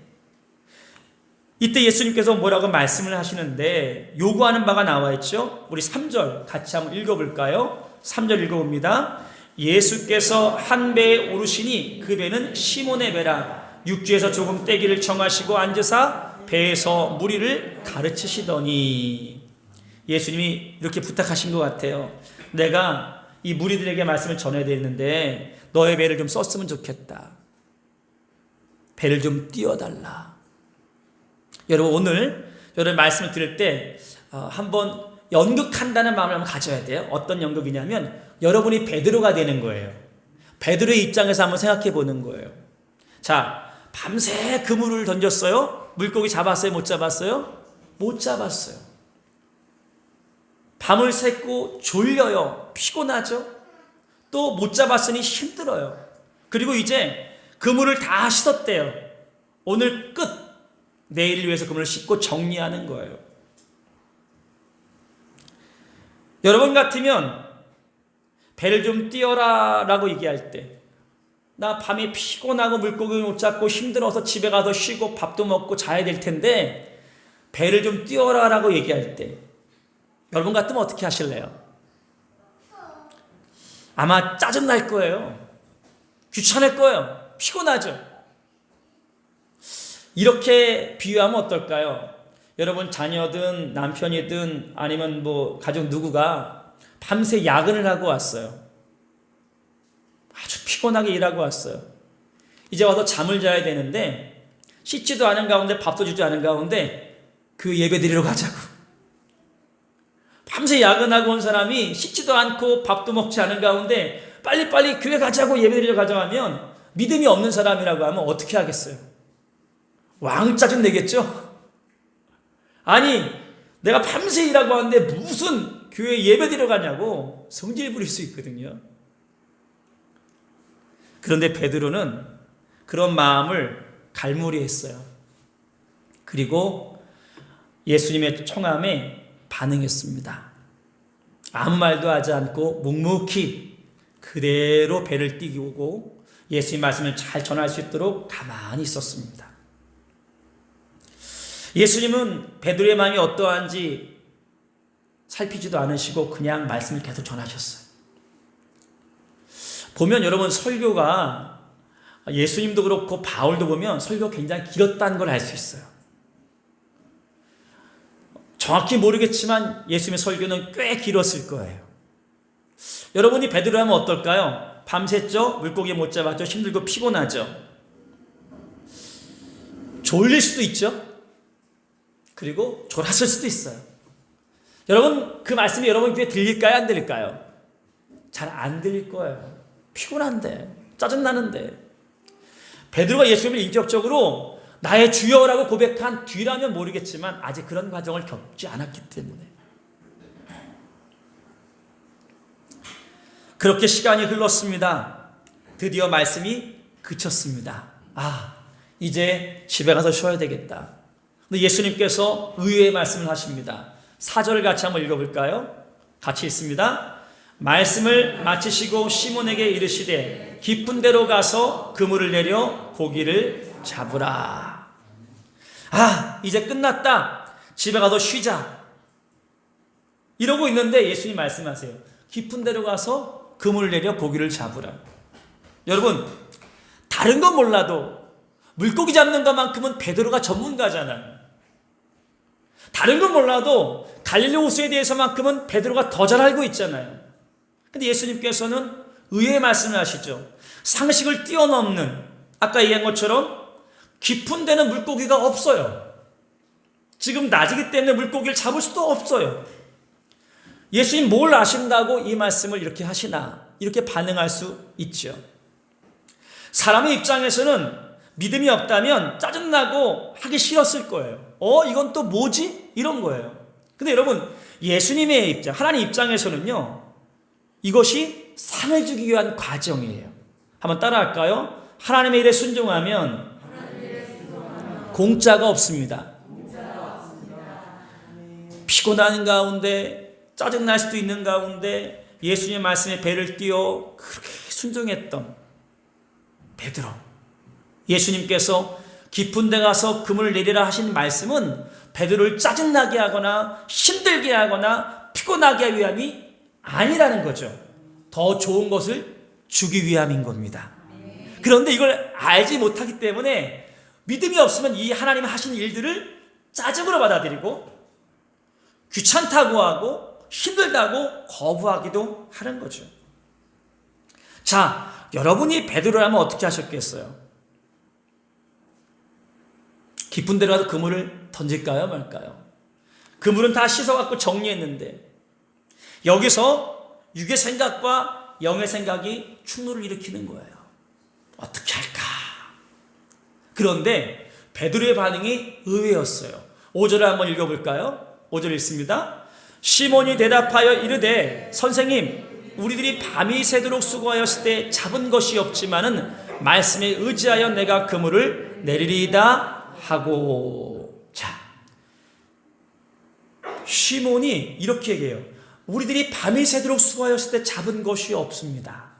이때 예수님께서 뭐라고 말씀을 하시는데 요구하는 바가 나와 있죠. 우리 3절 같이 한번 읽어볼까요? 3절 읽어봅니다. 예수께서 한 배에 오르시니 그 배는 시몬의 배라. 육지에서 조금 떼기를 청하시고 앉으사 배에서 무리를 가르치시더니. 예수님이 이렇게 부탁하신 것 같아요. 내가 이 무리들에게 말씀을 전해야 되는데 너의 배를 좀 썼으면 좋겠다. 배를 좀 띄워달라. 여러분 오늘 여러분 말씀을 들을 때 한번 연극한다는 마음을 한번 가져야 돼요. 어떤 연극이냐면 여러분이 베드로가 되는 거예요. 베드로의 입장에서 한번 생각해 보는 거예요. 자, 밤새 그물을 던졌어요. 물고기 잡았어요? 못 잡았어요? 못 잡았어요. 밤을 새고 졸려요. 피곤하죠? 또 못 잡았으니 힘들어요. 그리고 이제 그물을 다 씻었대요. 오늘 끝. 내일을 위해서 그물을 씻고 정리하는 거예요. 여러분 같으면 배를 좀 띄워라 라고 얘기할 때, 나 밤에 피곤하고 물고기 못 잡고 힘들어서 집에 가서 쉬고 밥도 먹고 자야 될 텐데 배를 좀 띄워라 라고 얘기할 때 여러분 같으면 어떻게 하실래요? 아마 짜증날 거예요. 귀찮을 거예요. 피곤하죠. 이렇게 비유하면 어떨까요? 여러분 자녀든 남편이든 아니면 뭐 가족 누구가 밤새 야근을 하고 왔어요. 아주 피곤하게 일하고 왔어요. 이제 와서 잠을 자야 되는데 씻지도 않은 가운데 밥도 주지 않은 가운데 그 예배 드리러 가자고. 밤새 야근하고 온 사람이 씻지도 않고 밥도 먹지 않은 가운데 빨리빨리 교회 가자고 예배 드리러 가자고 하면 믿음이 없는 사람이라고 하면 어떻게 하겠어요? 왕짜증 내겠죠? 아니 내가 밤새 일하고 왔는데 무슨 교회 예배 드리러 가냐고 성질 부릴 수 있거든요. 그런데 베드로는 그런 마음을 갈무리했어요. 그리고 예수님의 청함에 반응했습니다. 아무 말도 하지 않고 묵묵히 그대로 배를 띄우고 예수님 말씀을 잘 전할 수 있도록 가만히 있었습니다. 예수님은 베드로의 마음이 어떠한지 살피지도 않으시고 그냥 말씀을 계속 전하셨어요. 보면 여러분 설교가 예수님도 그렇고 바울도 보면 설교 굉장히 길었다는 걸 알 수 있어요. 정확히 모르겠지만 예수님의 설교는 꽤 길었을 거예요. 여러분이 베드로 하면 어떨까요? 밤샜죠? 물고기 못 잡았죠? 힘들고 피곤하죠? 졸릴 수도 있죠? 그리고 졸았을 수도 있어요. 여러분 그 말씀이 여러분 귀에 들릴까요? 안 들릴까요? 잘 안 들릴 거예요. 피곤한데 짜증나는데. 베드로가 예수님을 인격적으로 나의 주여라고 고백한 뒤라면 모르겠지만 아직 그런 과정을 겪지 않았기 때문에 그렇게 시간이 흘렀습니다. 드디어 말씀이 그쳤습니다. 이제 집에 가서 쉬어야 되겠다. 근데 예수님께서 의외의 말씀을 하십니다. 4절을 같이 한번 읽어볼까요? 같이 읽습니다. 말씀을 마치시고 시몬에게 이르시되 깊은 데로 가서 그물을 내려 고기를 잡으라. 이제 끝났다. 집에 가서 쉬자. 이러고 있는데 예수님 말씀하세요. 깊은 데로 가서 그물을 내려 고기를 잡으라. 여러분 다른 건 몰라도 물고기 잡는 것만큼은 베드로가 전문가잖아요. 다른 건 몰라도 갈릴리 호수에 대해서만큼은 베드로가 더 잘 알고 있잖아요. 근데 예수님께서는 의외의 말씀을 하시죠. 상식을 뛰어넘는, 아까 얘기한 것처럼 깊은 데는 물고기가 없어요. 지금 낮이기 때문에 물고기를 잡을 수도 없어요. 예수님 뭘 아신다고 이 말씀을 이렇게 하시나, 이렇게 반응할 수 있죠. 사람의 입장에서는 믿음이 없다면 짜증나고 하기 싫었을 거예요. 이건 또 뭐지? 이런 거예요. 근데 여러분 예수님의 입장, 하나님 입장에서는요, 이것이 상을 주기 위한 과정이에요. 한번 따라할까요? 하나님의 일에 순종하면 공짜가 없습니다. 피곤한 가운데 짜증날 수도 있는 가운데 예수님의 말씀에 배를 띄워 그렇게 순종했던 베드로. 예수님께서 깊은 데 가서 그물을 내리라 하신 말씀은 베드로를 짜증나게 하거나 힘들게 하거나 피곤하게 하기 위함이 아니라는 거죠. 더 좋은 것을 주기 위함인 겁니다. 그런데 이걸 알지 못하기 때문에 믿음이 없으면 이 하나님 하신 일들을 짜증으로 받아들이고 귀찮다고 하고 힘들다고 거부하기도 하는 거죠. 자, 여러분이 베드로라면 어떻게 하셨겠어요? 깊은 데로 가서 그물을 던질까요, 말까요? 그물은 다 씻어갖고 정리했는데 여기서 육의 생각과 영의 생각이 충돌을 일으키는 거예요. 어떻게 할까? 그런데 베드로의 반응이 의외였어요. 5절을 한번 읽어볼까요? 5절 읽습니다. 시몬이 대답하여 이르되 선생님, 우리들이 밤이 새도록 수고하였을 때 잡은 것이 없지만은 말씀에 의지하여 내가 그물을 내리리이다 하고. 자, 시몬이 이렇게 얘기해요. 우리들이 밤이 새도록 수고하였을 때 잡은 것이 없습니다.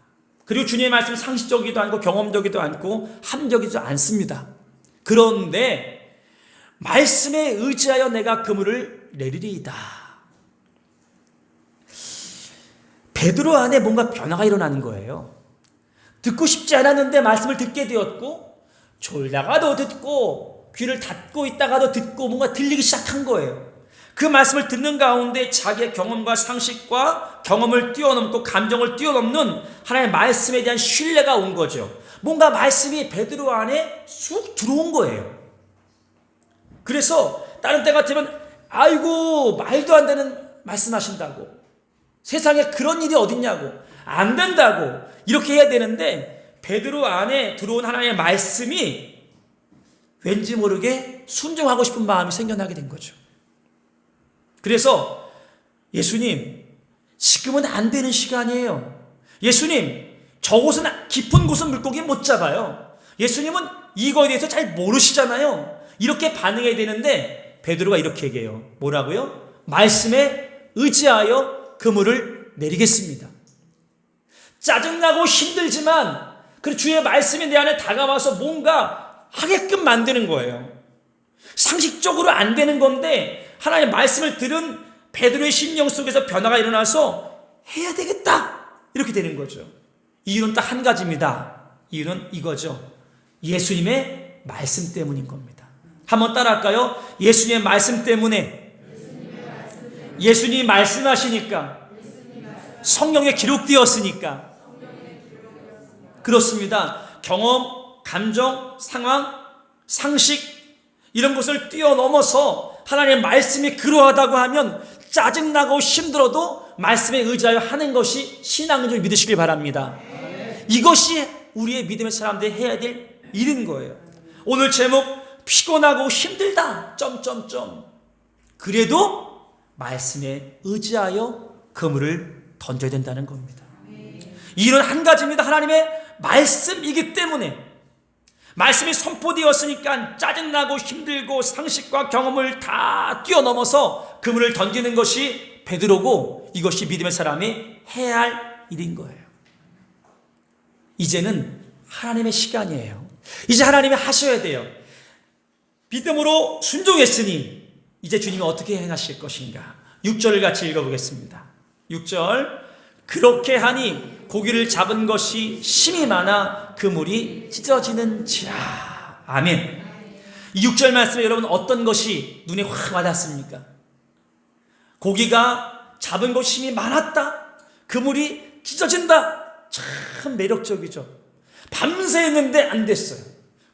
그리고 주님의 말씀은 상식적이기도 않고 경험적이기도 않고 합리적이지도 않습니다. 그런데 말씀에 의지하여 내가 그물을 내리리이다. 베드로 안에 뭔가 변화가 일어나는 거예요. 듣고 싶지 않았는데 말씀을 듣게 되었고, 졸다가도 듣고 귀를 닫고 있다가도 듣고 뭔가 들리기 시작한 거예요. 그 말씀을 듣는 가운데 자기의 경험과 상식과 경험을 뛰어넘고 감정을 뛰어넘는 하나님의 말씀에 대한 신뢰가 온 거죠. 뭔가 말씀이 베드로 안에 쑥 들어온 거예요. 그래서 다른 때 같으면 아이고 말도 안 되는 말씀하신다고, 세상에 그런 일이 어딨냐고, 안 된다고 이렇게 해야 되는데 베드로 안에 들어온 하나님의 말씀이 왠지 모르게 순종하고 싶은 마음이 생겨나게 된 거죠. 그래서 예수님, 지금은 안 되는 시간이에요. 예수님, 저곳은 깊은 곳은 물고기 못 잡아요. 예수님은 이거에 대해서 잘 모르시잖아요. 이렇게 반응해야 되는데 베드로가 이렇게 얘기해요. 뭐라고요? 말씀에 의지하여 그물을 내리겠습니다. 짜증나고 힘들지만 그 주의 말씀이 내 안에 다가와서 뭔가 하게끔 만드는 거예요. 상식적으로 안 되는 건데 하나님의 말씀을 들은 베드로의 심령 속에서 변화가 일어나서 해야 되겠다 이렇게 되는 거죠. 이유는 딱 한 가지입니다. 이유는 이거죠. 예수님의 말씀 때문인 겁니다. 한번 따라할까요? 예수님의 말씀 때문에. 예수님이 말씀하시니까, 성경에 기록되었으니까. 그렇습니다. 경험, 감정, 상황, 상식 이런 것을 뛰어넘어서 하나님의 말씀이 그러하다고 하면 짜증나고 힘들어도 말씀에 의지하여 하는 것이 신앙인 줄 믿으시길 바랍니다. 이것이 우리의 믿음의 사람들이 해야 될 일인 거예요. 오늘 제목 피곤하고 힘들다 그래도 말씀에 의지하여 그물을 던져야 된다는 겁니다. 이유는 한 가지입니다. 하나님의 말씀이기 때문에. 말씀이 선포되었으니까 짜증나고 힘들고 상식과 경험을 다 뛰어넘어서 그물을 던지는 것이 베드로고, 이것이 믿음의 사람이 해야 할 일인 거예요. 이제는 하나님의 시간이에요. 이제 하나님이 하셔야 돼요. 믿음으로 순종했으니 이제 주님이 어떻게 행하실 것인가. 6절을 같이 읽어보겠습니다. 6절. 그렇게 하니 고기를 잡은 것이 심이 많아 그물이 찢어지는지라. 아멘. 이 6절 말씀에 여러분 어떤 것이 눈에 확 와닿습니까? 고기가 잡은 것이 힘이 많았다, 그물이 찢어진다. 참 매력적이죠. 밤새 했는데 안 됐어요.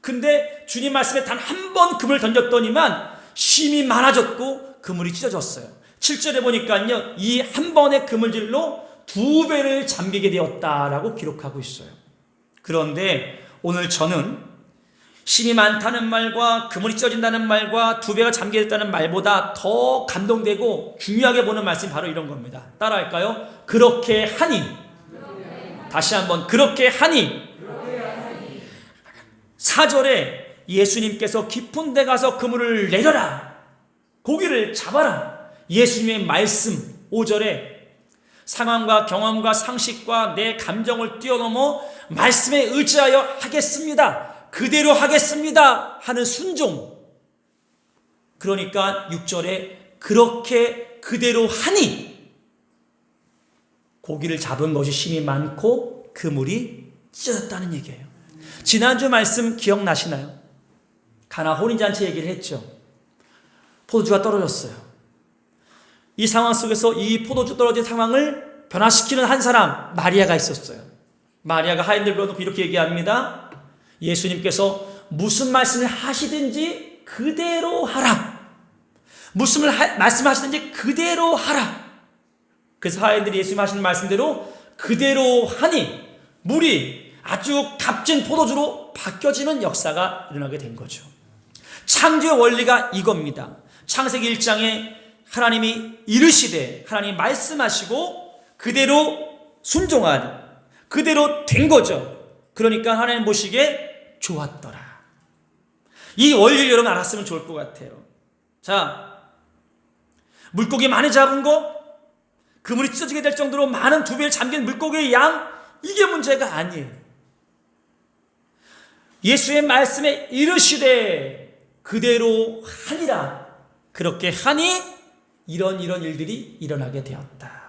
근데 주님 말씀에 단 한 번 그물을 던졌더니만 힘이 많아졌고 그물이 찢어졌어요. 7절에 보니까요, 이 한 번의 그물질로 2배를 잠기게 되었다라고 기록하고 있어요. 그런데 오늘 저는 힘이 많다는 말과 그물이 찢어진다는 말과 2배가 잠기게 됐다는 말보다 더 감동되고 중요하게 보는 말씀이 바로 이런 겁니다. 따라할까요? 그렇게 하니. 다시 한번 그렇게 하니. 4절에 예수님께서 깊은 데 가서 그물을 내려라, 고기를 잡아라, 예수님의 말씀 5절에 상황과 경험과 상식과 내 감정을 뛰어넘어 말씀에 의지하여 하겠습니다. 그대로 하겠습니다. 하는 순종. 그러니까 6절에 그렇게 그대로 하니 고기를 잡은 것이 심이 많고 그물이 찢어졌다는 얘기예요. 지난주 말씀 기억나시나요? 가나 혼인잔치 얘기를 했죠. 포도주가 떨어졌어요. 이 상황 속에서 이 포도주 떨어진 상황을 변화시키는 한 사람, 마리아가 있었어요. 마리아가 하인들 불러놓고 이렇게 얘기합니다. 예수님께서 무슨 말씀을 하시든지 그대로 하라. 무슨 말씀하시든지 그대로 하라. 그래서 하인들이 예수님 하시는 말씀대로 그대로 하니 물이 아주 값진 포도주로 바뀌어지는 역사가 일어나게 된 거죠. 창조의 원리가 이겁니다. 창세기 1장에 하나님이 이르시되 하나님이 말씀하시고 그대로 순종하니 그대로 된 거죠. 그러니까 하나님 보시기에 좋았더라. 이 원리를 여러분 알았으면 좋을 것 같아요. 자, 물고기 많이 잡은 거, 그물이 찢어지게 될 정도로 많은 두 배에 잠긴 물고기의 양, 이게 문제가 아니에요. 예수의 말씀에 이르시되 그대로 하니라. 그렇게 하니 이런 일들이 일어나게 되었다.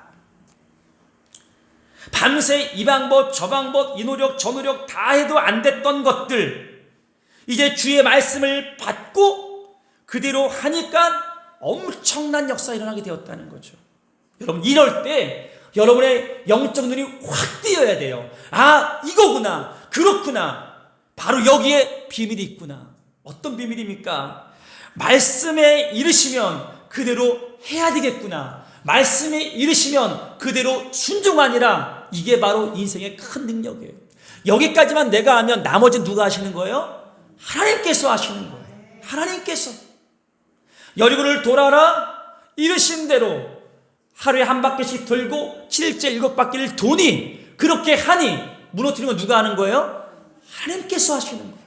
밤새 이 방법 저 방법 이 노력 저 노력 다 해도 안 됐던 것들 이제 주의 말씀을 받고 그대로 하니까 엄청난 역사가 일어나게 되었다는 거죠. 여러분 이럴 때 여러분의 영적 눈이 확 뜨여야 돼요. 아, 이거구나, 그렇구나, 바로 여기에 비밀이 있구나. 어떤 비밀입니까? 말씀에 이르시면 그대로 해야 되겠구나. 말씀에 이르시면 그대로 순종하니라. 이게 바로 인생의 큰 능력이에요. 여기까지만 내가 하면 나머지 누가 하시는 거예요? 하나님께서 하시는 거예요. 하나님께서 여리고를 돌아라 이르신 대로 하루에 한 바퀴씩 돌고 7째 7바퀴를 도니 그렇게 하니 무너뜨리는 건 누가 하는 거예요? 하나님께서 하시는 거예요.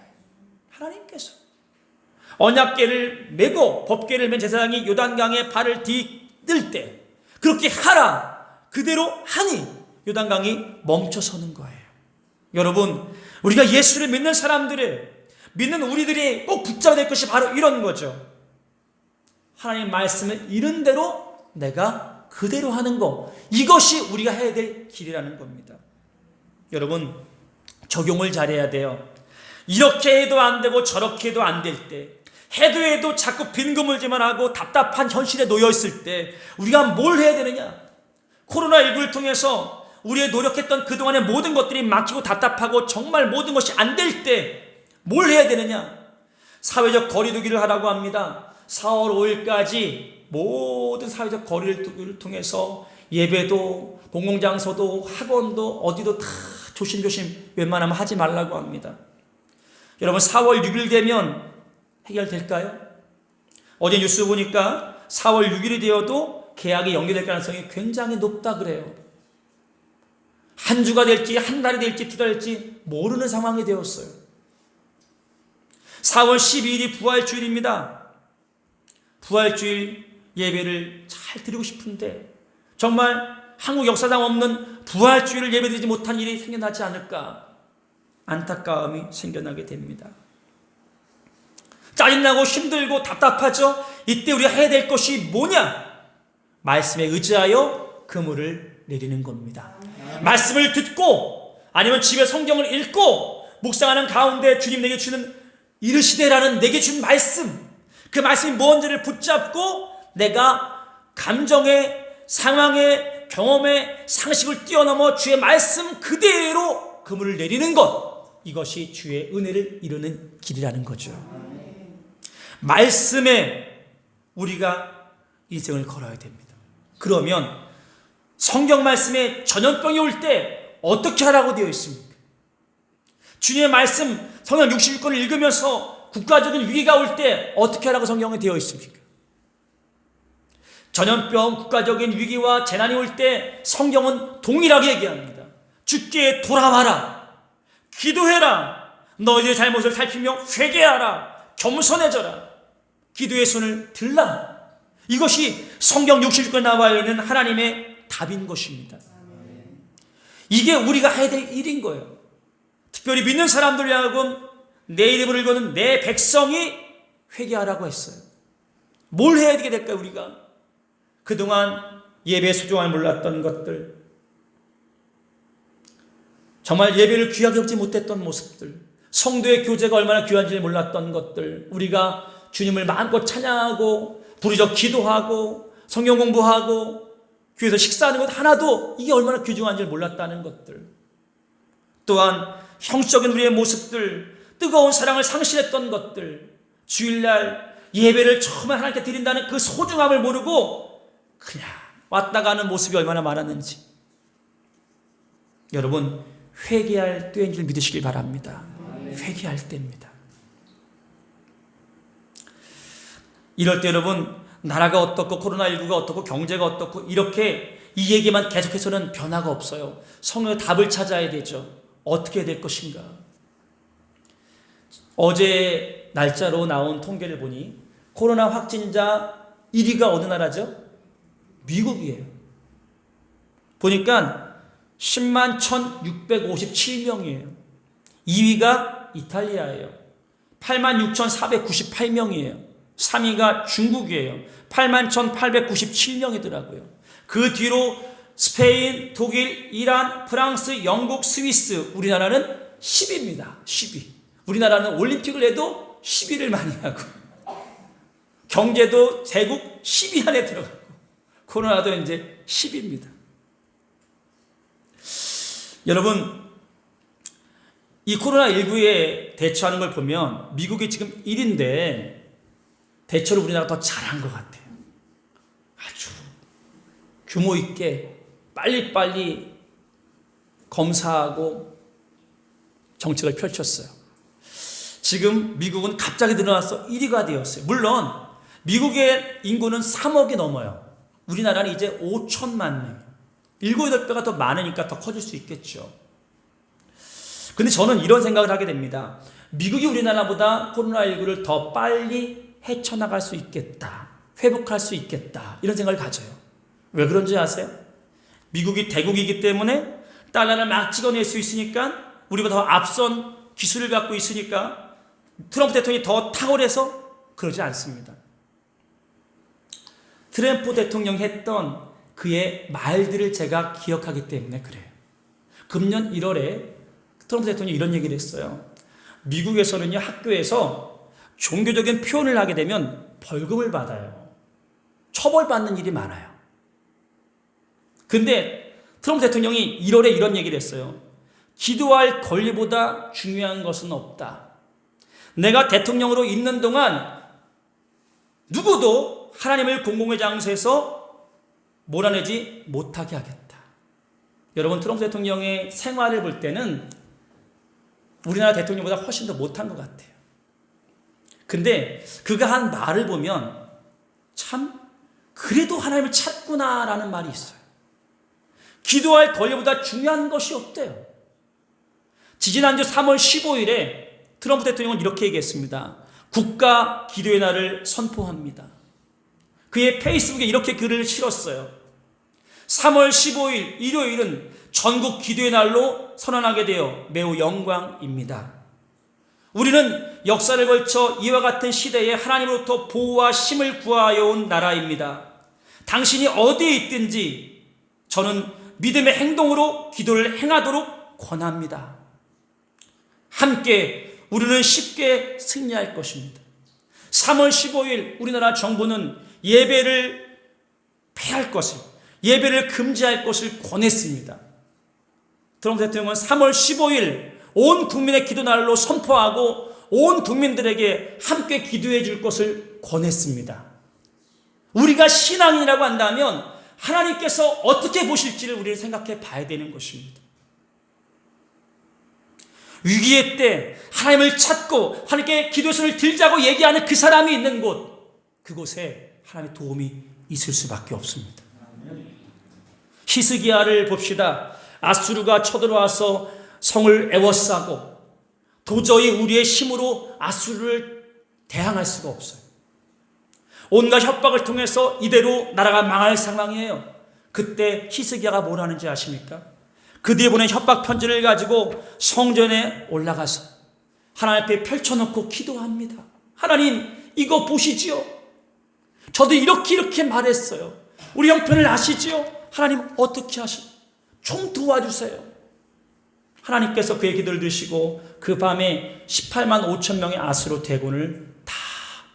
하나님께서 언약궤를 메고 법궤를 맨 제사장이 요단강에 발을 디딜 때 그렇게 하라 그대로 하니 요단강이 멈춰서는 거예요. 여러분 우리가 예수를 믿는 사람들을 믿는 우리들이 꼭 붙잡아야 될 것이 바로 이런 거죠. 하나님의 말씀을 이른 대로 내가 그대로 하는 거, 이것이 우리가 해야 될 길이라는 겁니다. 여러분 적용을 잘해야 돼요. 이렇게 해도 안 되고 저렇게 해도 안 될 때, 해도 자꾸 빈그물질만 하고 답답한 현실에 놓여 있을 때 우리가 뭘 해야 되느냐? 코로나19를 통해서 우리의 노력했던 그동안의 모든 것들이 막히고 답답하고 정말 모든 것이 안 될 때 뭘 해야 되느냐? 사회적 거리두기를 하라고 합니다. 4월 5일까지 모든 사회적 거리를 통해서 예배도 공공장소도 학원도 어디도 다 조심조심 웬만하면 하지 말라고 합니다. 여러분 4월 6일 되면 해결될까요? 어제 뉴스 보니까 4월 6일이 되어도 계약이 연기될 가능성이 굉장히 높다 그래요. 한 주가 될지 한 달이 될지 두 달이 될지 모르는 상황이 되었어요. 4월 12일이 부활주일입니다. 부활주일 예배를 잘 드리고 싶은데 정말 한국 역사상 없는 부활주일을 예배드리지 못한 일이 생겨나지 않을까 안타까움이 생겨나게 됩니다. 짜증나고 힘들고 답답하죠? 이때 우리가 해야 될 것이 뭐냐? 말씀에 의지하여 그물을 내리는 겁니다. 말씀을 듣고 아니면 집에 성경을 읽고 묵상하는 가운데 주님 내게 주는 이르시되라는 내게 준 말씀, 그 말씀이 뭔지를 붙잡고 내가 감정의 상황의 경험의 상식을 뛰어넘어 주의 말씀 그대로 그물을 내리는 것, 이것이 주의 은혜를 이루는 길이라는 거죠. 말씀에 우리가 인생을 걸어야 됩니다. 그러면 성경 말씀에 전염병이 올 때 어떻게 하라고 되어 있습니까? 주님의 말씀 성경 66권을 읽으면서 국가적인 위기가 올 때 어떻게 하라고 성경에 되어 있습니까? 전염병 국가적인 위기와 재난이 올 때 성경은 동일하게 얘기합니다. 주께 돌아와라, 기도해라, 너희의 잘못을 살피며 회개하라, 겸손해져라, 기도의 손을 들라. 이것이 성경 60권 나와 있는 하나님의 답인 것입니다. 이게 우리가 해야 될 일인 거예요. 특별히 믿는 사람들 위하여 내 이름을 거는 내 백성이 회개하라고 했어요. 뭘 해야 되게 될까요, 우리가? 그동안 예배의 소중함을 몰랐던 것들, 정말 예배를 귀하게 여기지 못했던 모습들, 성도의 교제가 얼마나 귀한지 몰랐던 것들, 우리가 주님을 마음껏 찬양하고 부르짖어 기도하고 성경 공부하고 교회에서 식사하는 것 하나도 이게 얼마나 귀중한지 몰랐다는 것들, 또한 형식적인 우리의 모습들, 뜨거운 사랑을 상실했던 것들, 주일날 예배를 처음에 하나님께 드린다는 그 소중함을 모르고 그냥 왔다 가는 모습이 얼마나 많았는지, 여러분 회개할 때인 줄 믿으시길 바랍니다. 회개할 때입니다. 이럴 때 여러분, 나라가 어떻고 코로나19가 어떻고 경제가 어떻고 이렇게 이 얘기만 계속해서는 변화가 없어요. 성령의 답을 찾아야 되죠. 어떻게 될 것인가. 어제 날짜로 나온 통계를 보니 코로나 확진자 1위가 어느 나라죠? 미국이에요. 보니까 10만 1,657명이에요. 2위가 이탈리아예요. 8만 6,498명이에요. 3위가 중국이에요. 8만 1,897명이더라고요. 그 뒤로 스페인, 독일, 이란, 프랑스, 영국, 스위스, 우리나라는 10위입니다. 10위. 우리나라는 올림픽을 해도 10위를 많이 하고 경제도 세국 10위 안에 들어가고 코로나도 이제 10위입니다. 여러분, 이 코로나19에 대처하는 걸 보면 미국이 지금 1위인데 대처를 우리나라가 더 잘한 것 같아요. 아주 규모 있게 빨리빨리 검사하고 정책을 펼쳤어요. 지금 미국은 갑자기 늘어나서 1위가 되었어요. 물론 미국의 인구는 3억이 넘어요. 우리나라는 이제 5천만 명. 7, 8배가 더 많으니까 더 커질 수 있겠죠. 근데 저는 이런 생각을 하게 됩니다. 미국이 우리나라보다 코로나19를 더 빨리 헤쳐나갈 수 있겠다. 회복할 수 있겠다. 이런 생각을 가져요. 왜 그런지 아세요? 미국이 대국이기 때문에 달러를 막 찍어낼 수 있으니까, 우리보다 더 앞선 기술을 갖고 있으니까 트럼프 대통령이 더 탁월해서 그러지 않습니다. 트럼프 대통령이 했던 그의 말들을 제가 기억하기 때문에 그래요. 금년 1월에 트럼프 대통령이 이런 얘기를 했어요. 미국에서는요, 학교에서 종교적인 표현을 하게 되면 벌금을 받아요. 처벌받는 일이 많아요. 근데 트럼프 대통령이 1월에 이런 얘기를 했어요. 기도할 권리보다 중요한 것은 없다. 내가 대통령으로 있는 동안 누구도 하나님을 공공의 장소에서 몰아내지 못하게 하겠다. 여러분, 트럼프 대통령의 생활을 볼 때는 우리나라 대통령보다 훨씬 더 못한 것 같아요. 근데 그가 한 말을 보면 참 그래도 하나님을 찾구나라는 말이 있어요. 기도할 권리보다 중요한 것이 없대요. 지지난주 3월 15일에 트럼프 대통령은 이렇게 얘기했습니다. 국가 기도의 날을 선포합니다. 그의 페이스북에 이렇게 글을 실었어요. 3월 15일 일요일은 전국 기도의 날로 선언하게 되어 매우 영광입니다. 우리는 역사를 걸쳐 이와 같은 시대에 하나님으로부터 보호와 힘을 구하여 온 나라입니다. 당신이 어디에 있든지 저는 믿음의 행동으로 기도를 행하도록 권합니다. 함께 우리는 쉽게 승리할 것입니다. 3월 15일 우리나라 정부는 예배를 폐할 것을, 예배를 금지할 것을 권했습니다. 트럼프 대통령은 3월 15일 온 국민의 기도날로 선포하고 온 국민들에게 함께 기도해 줄 것을 권했습니다. 우리가 신앙인이라고 한다면 하나님께서 어떻게 보실지를 우리는 생각해 봐야 되는 것입니다. 위기의 때 하나님을 찾고 하나님께 기도의 손을 들자고 얘기하는 그 사람이 있는 곳, 그곳에 하나님의 도움이 있을 수밖에 없습니다. 히스기야를 봅시다. 아수르가 쳐들어와서 성을 에워싸고 도저히 우리의 힘으로 아수르를 대항할 수가 없어요. 온갖 협박을 통해서 이대로 나라가 망할 상황이에요. 그때 히스기야가 뭘 하는지 아십니까? 그 뒤에 보낸 협박 편지를 가지고 성전에 올라가서 하나님 앞에 펼쳐놓고 기도합니다. 하나님, 이거 보시지요? 저도 이렇게 말했어요. 우리 형편을 아시지요? 하나님, 어떻게 좀 도와주세요. 하나님께서 그의 기도를 들으시고 그 밤에 18만 5천 명의 아수르 대군을 다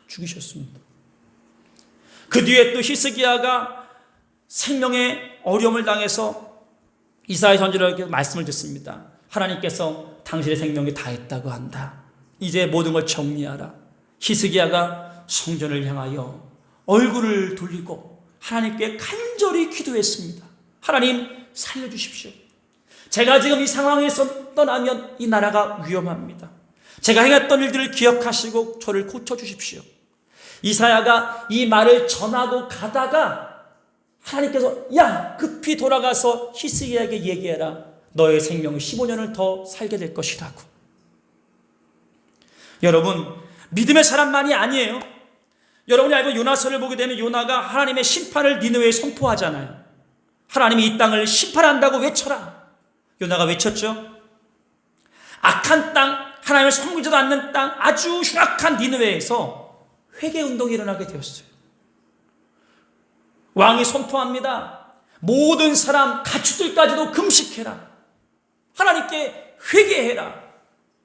죽이셨습니다. 그 뒤에 또 히스기야가 생명의 어려움을 당해서 이사야 선지자에게 말씀을 듣습니다. 하나님께서 당신의 생명이 다했다고 한다. 이제 모든 걸 정리하라. 히스기야가 성전을 향하여 얼굴을 돌리고 하나님께 간절히 기도했습니다. 하나님, 살려주십시오. 제가 지금 이 상황에서 떠나면 이 나라가 위험합니다. 제가 행했던 일들을 기억하시고 저를 고쳐주십시오. 이사야가 이 말을 전하고 가다가 하나님께서 야, 급히 돌아가서 히스기야에게 얘기해라. 너의 생명을 15년을 더 살게 될 것이라고. 여러분, 믿음의 사람만이 아니에요. 여러분이 알고 요나서를 보게 되면 요나가 하나님의 심판을 니느웨에 선포하잖아요. 하나님이 이 땅을 심판한다고 외쳐라. 요나가 외쳤죠. 악한 땅, 하나님을 섬기지도 않는 땅, 아주 흉악한 니느웨에서 회개운동이 일어나게 되었어요. 왕이 선포합니다. 모든 사람, 가축들까지도 금식해라. 하나님께 회개해라.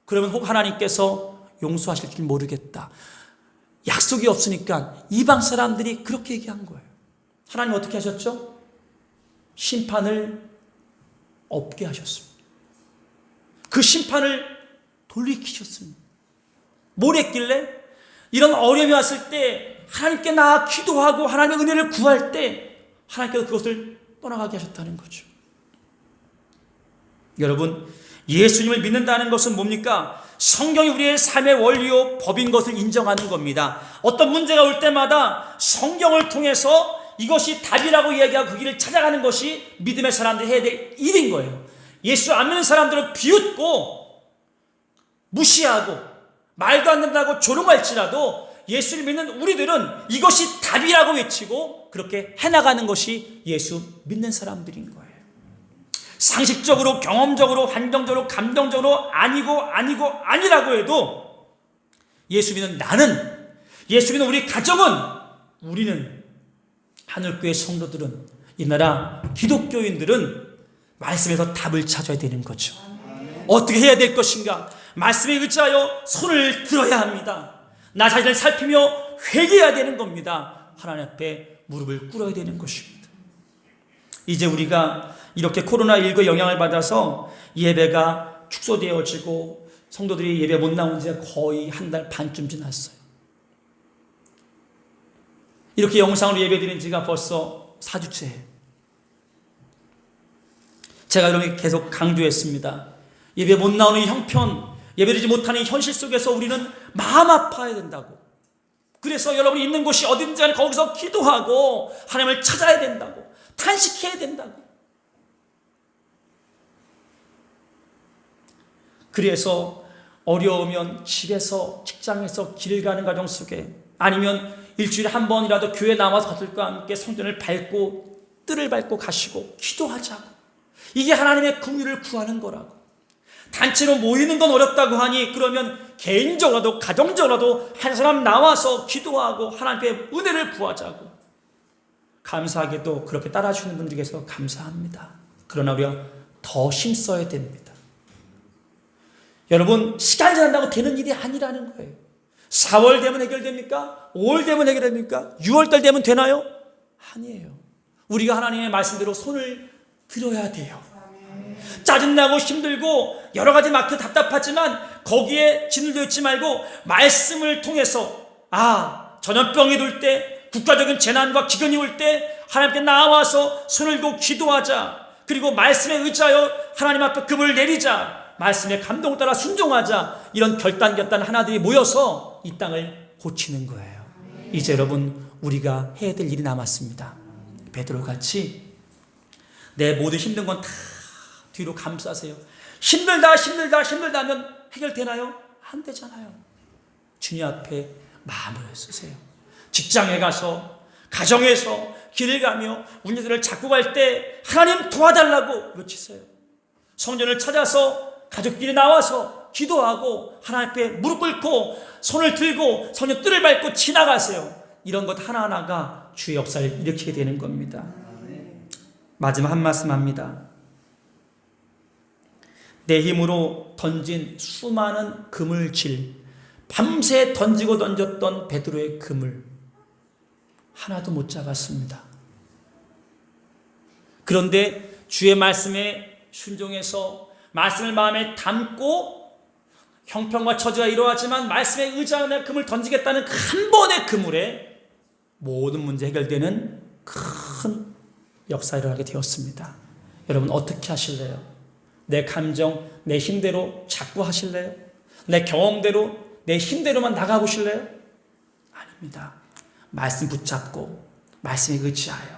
그러면 혹 하나님께서 용서하실 줄 모르겠다. 약속이 없으니까 이방 사람들이 그렇게 얘기한 거예요. 하나님 어떻게 하셨죠? 심판을 없게 하셨습니다. 그 심판을 돌이키셨습니다. 뭘 했길래? 이런 어려움이 왔을 때 하나님께 나아 기도하고 하나님의 은혜를 구할 때 하나님께서 그것을 떠나가게 하셨다는 거죠. 여러분, 예수님을 믿는다는 것은 뭡니까? 성경이 우리의 삶의 원리요 법인 것을 인정하는 겁니다. 어떤 문제가 올 때마다 성경을 통해서 이것이 답이라고 이야기하고 그 길을 찾아가는 것이 믿음의 사람들이 해야 될 일인 거예요. 예수 안 믿는 사람들은 비웃고 무시하고 말도 안 된다고 조롱할지라도 예수를 믿는 우리들은 이것이 답이라고 외치고 그렇게 해나가는 것이 예수 믿는 사람들인 거예요. 상식적으로, 경험적으로, 환경적으로, 감정적으로 아니라고 해도 예수 믿는 나는, 예수 믿는 우리 가정은, 우리는, 하늘교회 성도들은, 이 나라 기독교인들은 말씀에서 답을 찾아야 되는 거죠. 어떻게 해야 될 것인가? 말씀에 의지하여 손을 들어야 합니다. 나 자신을 살피며 회개해야 되는 겁니다. 하나님 앞에 무릎을 꿇어야 되는 것입니다. 이제 우리가 이렇게 코로나19 영향을 받아서 예배가 축소되어지고 성도들이 예배 못 나온 지 거의 한 달 반쯤 지났어요. 이렇게 영상으로 예배 드린 지가 벌써 4주째예요. 제가 이렇게 계속 강조했습니다. 예배 못 나오는 형편, 예배드리지 못하는 현실 속에서 우리는 마음 아파야 된다고. 그래서 여러분이 있는 곳이 어딘지 간에 거기서 기도하고 하나님을 찾아야 된다고. 탄식해야 된다고. 그래서 어려우면 집에서, 직장에서, 길 가는 과정 속에, 아니면 일주일에 한 번이라도 교회 나와서 가족과 함께 성전을 밟고 뜰을 밟고 가시고 기도하자고. 이게 하나님의 긍휼을 구하는 거라고. 단체로 모이는 건 어렵다고 하니 그러면 개인적으로라도 가정적으로라도 한 사람 나와서 기도하고 하나님의 은혜를 구하자고. 감사하게도 그렇게 따라주시는 분들이 계셔서 감사합니다. 그러나 우리가 더 힘써야 됩니다. 여러분, 시간 지난다고 되는 일이 아니라는 거예요. 4월 되면 해결됩니까? 5월 되면 해결됩니까? 6월달 되면 되나요? 아니에요. 우리가 하나님의 말씀대로 손을 들어야 돼요. 짜증나고 힘들고 여러 가지 막혀 답답하지만 거기에 짓눌려 있지 말고 말씀을 통해서, 전염병이 돌 때, 국가적인 재난과 기근이 올 때 하나님께 나와서 손을 들고 기도하자. 그리고 말씀에 의지하여 하나님 앞에 금을 내리자. 말씀의 감동을 따라 순종하자. 이런 결단 하나들이 모여서 이 땅을 고치는 거예요. 이제 여러분, 우리가 해야 될 일이 남았습니다. 베드로같이 내 모든 힘든 건 다 뒤로 감싸세요. 힘들다 하면 해결되나요? 안 되잖아요. 주님 앞에 마음을 쓰세요. 직장에 가서, 가정에서, 길을 가며 운전을 잡고 갈 때 하나님 도와달라고 외치세요. 성전을 찾아서 가족끼리 나와서 기도하고 하나님 앞에 무릎 꿇고 손을 들고 성전 뜰을 밟고 지나가세요. 이런 것 하나하나가 주의 역사를 일으키게 되는 겁니다. 마지막 한 말씀 합니다. 내 힘으로 던진 수많은 그물질, 밤새 던지고 던졌던 베드로의 그물 하나도 못 잡았습니다. 그런데 주의 말씀에 순종해서 말씀을 마음에 담고 형편과 처지가 이러하지만 말씀에 의지하며 그물 던지겠다는 한 번의 그물에 모든 문제 해결되는 큰 역사를 일어나게 되었습니다. 여러분 어떻게 하실래요? 내 감정, 내 힘대로 자꾸 하실래요? 내 경험대로, 내 힘대로만 나가보실래요? 아닙니다. 말씀 붙잡고 말씀에 의지하여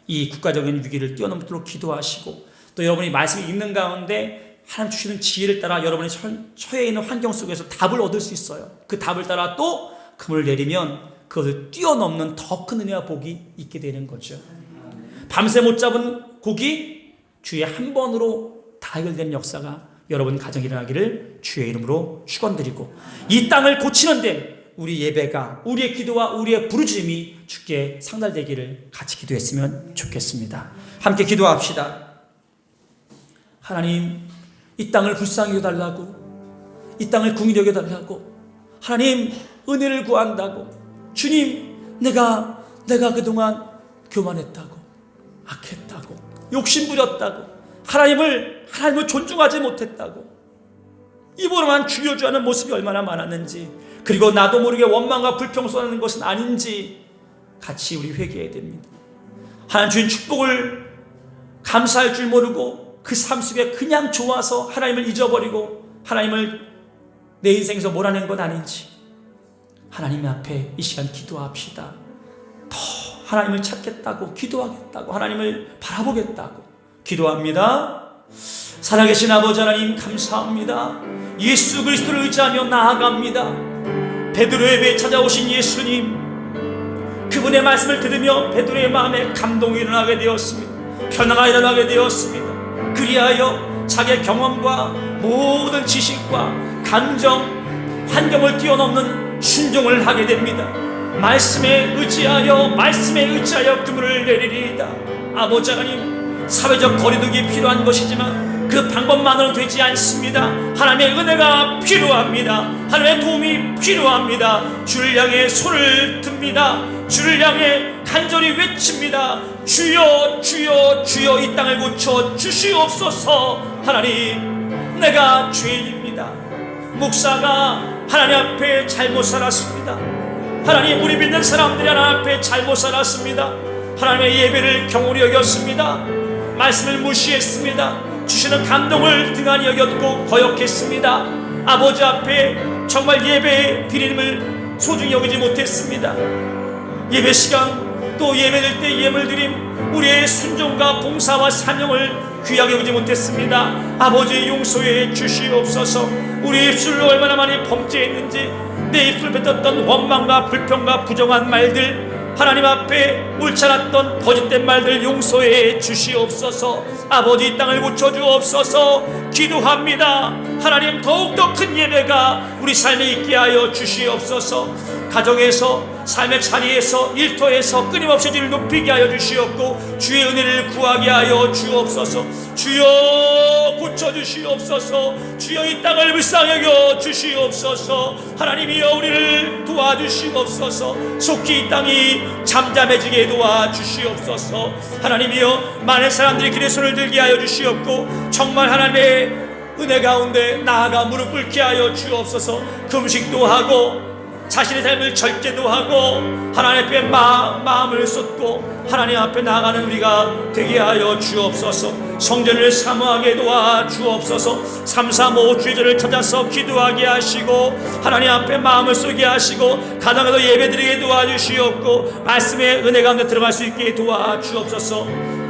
이 국가적인 위기를 뛰어넘도록 기도하시고, 또 여러분이 말씀이 있는 가운데 하나님 주시는 지혜를 따라 여러분이 처해 있는 환경 속에서 답을 얻을 수 있어요. 그 답을 따라 또 그물을 내리면 그것을 뛰어넘는 더 큰 은혜와 복이 있게 되는 거죠. 밤새 못 잡은 고기 주의 한 번으로 다 해결되는 역사가 여러분 가정에 일어나기를 주의 이름으로 축원드리고, 이 땅을 고치는데 우리 예배가, 우리의 기도와 우리의 부르짖음이 주께 상달되기를 같이 기도했으면 좋겠습니다. 함께 기도합시다. 하나님, 이 땅을 불쌍히 여겨달라고, 이 땅을 궁히 여겨달라고, 하나님 은혜를 구한다고, 주님 내가 그동안 교만했다고, 악했다고, 욕심부렸다고, 하나님을 존중하지 못했다고, 입으로만 죽여주는 모습이 얼마나 많았는지, 그리고 나도 모르게 원망과 불평 쏟아내는 것은 아닌지 같이 우리 회개해야 됩니다. 하나님 주신 축복을 감사할 줄 모르고 그 삶 속에 그냥 좋아서 하나님을 잊어버리고 하나님을 내 인생에서 몰아낸 것 아닌지 하나님 앞에 이 시간 기도합시다. 더 하나님을 찾겠다고, 기도하겠다고, 하나님을 바라보겠다고 기도합니다. 살아계신 아버지 하나님 감사합니다. 예수 그리스도를 의지하며 나아갑니다. 베드로의 배에 찾아오신 예수님, 그분의 말씀을 들으며 베드로의 마음에 감동이 일어나게 되었습니다. 변화가 일어나게 되었습니다. 그리하여 자기의 경험과 모든 지식과 감정, 환경을 뛰어넘는 순종을 하게 됩니다. 말씀에 의지하여 그물을 내리리이다. 아버지 하나님, 사회적 거리두기 필요한 것이지만 그 방법만으로는 되지 않습니다. 하나님의 은혜가 필요합니다. 하나님의 도움이 필요합니다. 주를 향해 손을 듭니다. 주를 향해 간절히 외칩니다. 주여 주여 주여, 이 땅을 고쳐 주시옵소서. 하나님, 내가 죄인입니다. 목사가 하나님 앞에 잘못 살았습니다. 하나님, 우리 믿는 사람들이 하나님 앞에 잘못 살았습니다. 하나님의 예배를 경홀히 여겼습니다. 말씀을 무시했습니다. 주시는 감동을 등한히 여겼고 거역했습니다. 아버지 앞에 정말 예배 드림을 소중히 여기지 못했습니다. 예배 시간 또 예배될 때 예물 드림, 우리의 순종과 봉사와 사명을 귀하게 여기지 못했습니다. 아버지 용서해 주시옵소서. 우리 입술로 얼마나 많이 범죄했는지, 내 입술 뱉었던 원망과 불평과 부정한 말들, 하나님 앞에 옳지 않았던 거짓된 말들 용서해 주시옵소서. 아버지, 이 땅을 고쳐주옵소서. 기도합니다. 하나님, 더욱더 큰 예배가 우리 삶에 있게 하여 주시옵소서. 가정에서, 삶의 자리에서, 일터에서 끊임없이 주를 높이게 하여 주시옵고 주의 은혜를 구하게 하여 주옵소서. 주여 고쳐주시옵소서. 주여 이 땅을 불쌍히 여겨 주시옵소서. 하나님이여 우리를 도와주시옵소서. 속히 이 땅이 잠잠해지게 도와주시옵소서. 하나님이여 많은 사람들이 길에 손을 들게 하여 주시옵고 정말 하나님의 은혜 가운데 나아가 무릎 꿇게 하여 주옵소서. 금식도 하고 자신의 삶을 절제도 하고 하나님 앞에 마음을 쏟고 하나님 앞에 나아가는 우리가 되게 하여 주옵소서. 성전을 사모하게 도와 주옵소서. 335 주의절을 찾아서 기도하게 하시고 하나님 앞에 마음을 쏘게 하시고 가정에서 예배드리게 도와주시옵고 말씀의 은혜 가운데 들어갈 수 있게 도와주옵소서.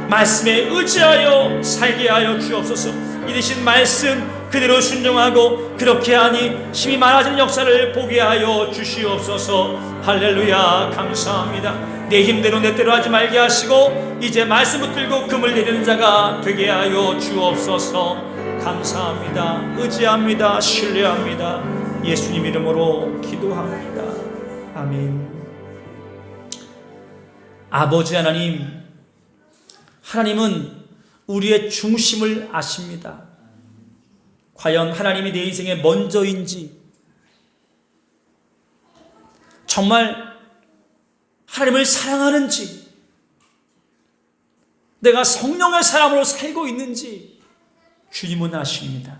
말씀에 의지하여 살게 하여 주옵소서. 이 되신 말씀 그대로 순종하고 그렇게 하니 힘이 많아지는 역사를 보게 하여 주시옵소서. 할렐루야. 감사합니다. 내 힘대로 내 때로 하지 말게 하시고 이제 말씀 붙들고 금을 내리는 자가 되게 하여 주옵소서. 감사합니다. 의지합니다. 신뢰합니다. 예수님 이름으로 기도합니다. 아멘. 아버지 하나님, 하나님은 우리의 중심을 아십니다. 과연 하나님이 내 인생의 먼저인지, 정말 하나님을 사랑하는지, 내가 성령의 사람으로 살고 있는지 주님은 아십니다.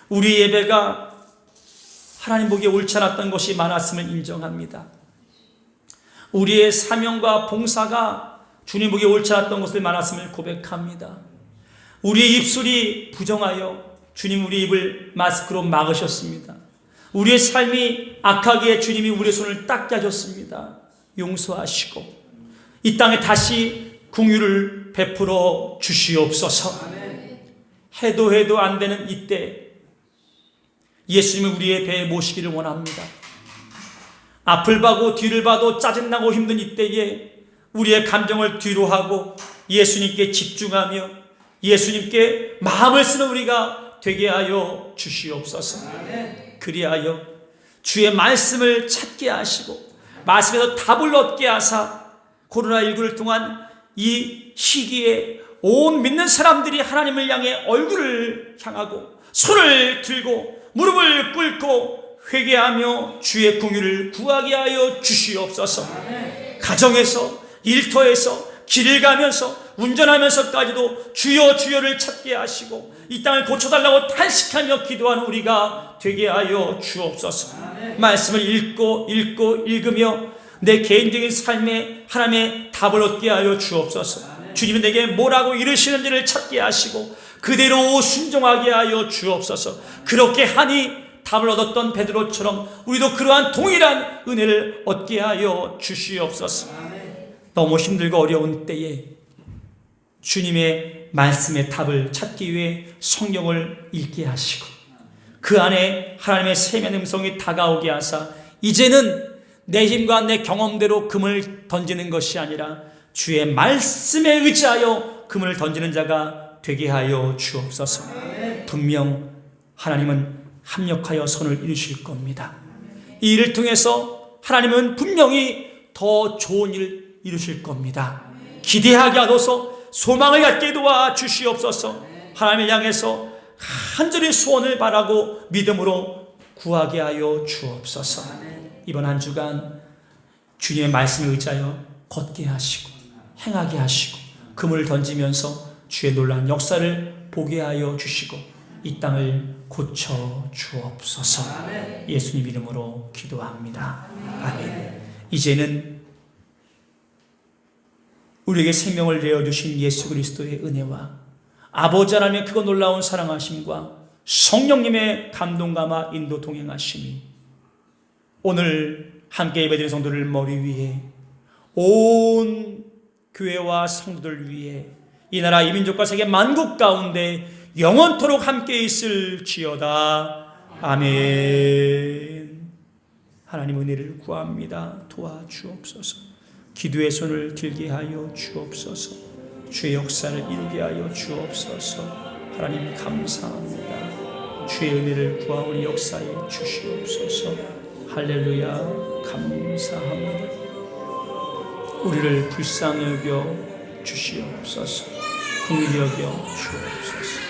우리 예배가 하나님 보기에 옳지 않았던 것이 많았음을 인정합니다. 우리의 사명과 봉사가 주님 보기에 옳지 않았던 것을 많았음을 고백합니다. 우리의 입술이 부정하여 주님 우리 입을 마스크로 막으셨습니다. 우리의 삶이 악하기에 주님이 우리의 손을 닦게 하셨습니다. 용서하시고 이 땅에 다시 긍휼을 베풀어 주시옵소서. 해도 안 되는 이때 예수님을 우리의 배에 모시기를 원합니다. 앞을 봐도 뒤를 봐도 짜증나고 힘든 이때에 우리의 감정을 뒤로 하고 예수님께 집중하며 예수님께 마음을 쓰는 우리가 되게 하여 주시옵소서. 그리하여 주의 말씀을 찾게 하시고 말씀에서 답을 얻게 하사 코로나19를 통한 이 시기에 온 믿는 사람들이 하나님을 향해 얼굴을 향하고 손을 들고 무릎을 꿇고 회개하며 주의 긍휼을 구하게 하여 주시옵소서. 가정에서, 일터에서, 길을 가면서, 운전하면서까지도 주여 주여를 찾게 하시고 이 땅을 고쳐달라고 탄식하며 기도하는 우리가 되게 하여 주옵소서. 말씀을 읽으며 내 개인적인 삶에 하나님의 답을 얻게 하여 주옵소서. 주님은 내게 뭐라고 이르시는지를 찾게 하시고 그대로 순종하게 하여 주옵소서. 그렇게 하니 답을 얻었던 베드로처럼 우리도 그러한 동일한 은혜를 얻게 하여 주시옵소서. 너무 힘들고 어려운 때에 주님의 말씀의 답을 찾기 위해 성경을 읽게 하시고 그 안에 하나님의 세미한 음성이 다가오게 하사 이제는 내 힘과 내 경험대로 금을 던지는 것이 아니라 주의 말씀에 의지하여 금을 던지는 자가 되게 하여 주옵소서. 분명 하나님은 합력하여 선을 이루실 겁니다. 이 일을 통해서 하나님은 분명히 더 좋은 일을 이루실 겁니다. 기대하게 하소서. 소망을 갖게 도와 주시옵소서. 하나님을 향해서 간절히 소원을 바라고 믿음으로 구하게 하여 주옵소서. 이번 한 주간 주님의 말씀을 의지하여 걷게 하시고 행하게 하시고 금을 던지면서 주의 놀라운 역사를 보게 하여 주시고 이 땅을 고쳐 주옵소서. 예수님 이름으로 기도합니다. 아멘. 이제는 우리에게 생명을 내어주신 예수 그리스도의 은혜와 아버지 하나님의 크고 놀라운 사랑하심과 성령님의 감동감화 인도 동행하심이 오늘 함께 예배드린 성도들 머리 위에 온 교회와 성도들 위에 이 나라 이 민족과 세계 만국 가운데 영원토록 함께 있을지어다. 아멘. 하나님 은혜를 구합니다. 도와주옵소서. 기도의 손을 들게 하여 주옵소서. 주의 역사를 이루게 하여 주옵소서. 하나님 감사합니다. 주의 은혜를 구하오니 역사에 주시옵소서. 할렐루야. 감사합니다. 우리를 불쌍히 여겨 주시옵소서. 긍휼히 여겨 주옵소서.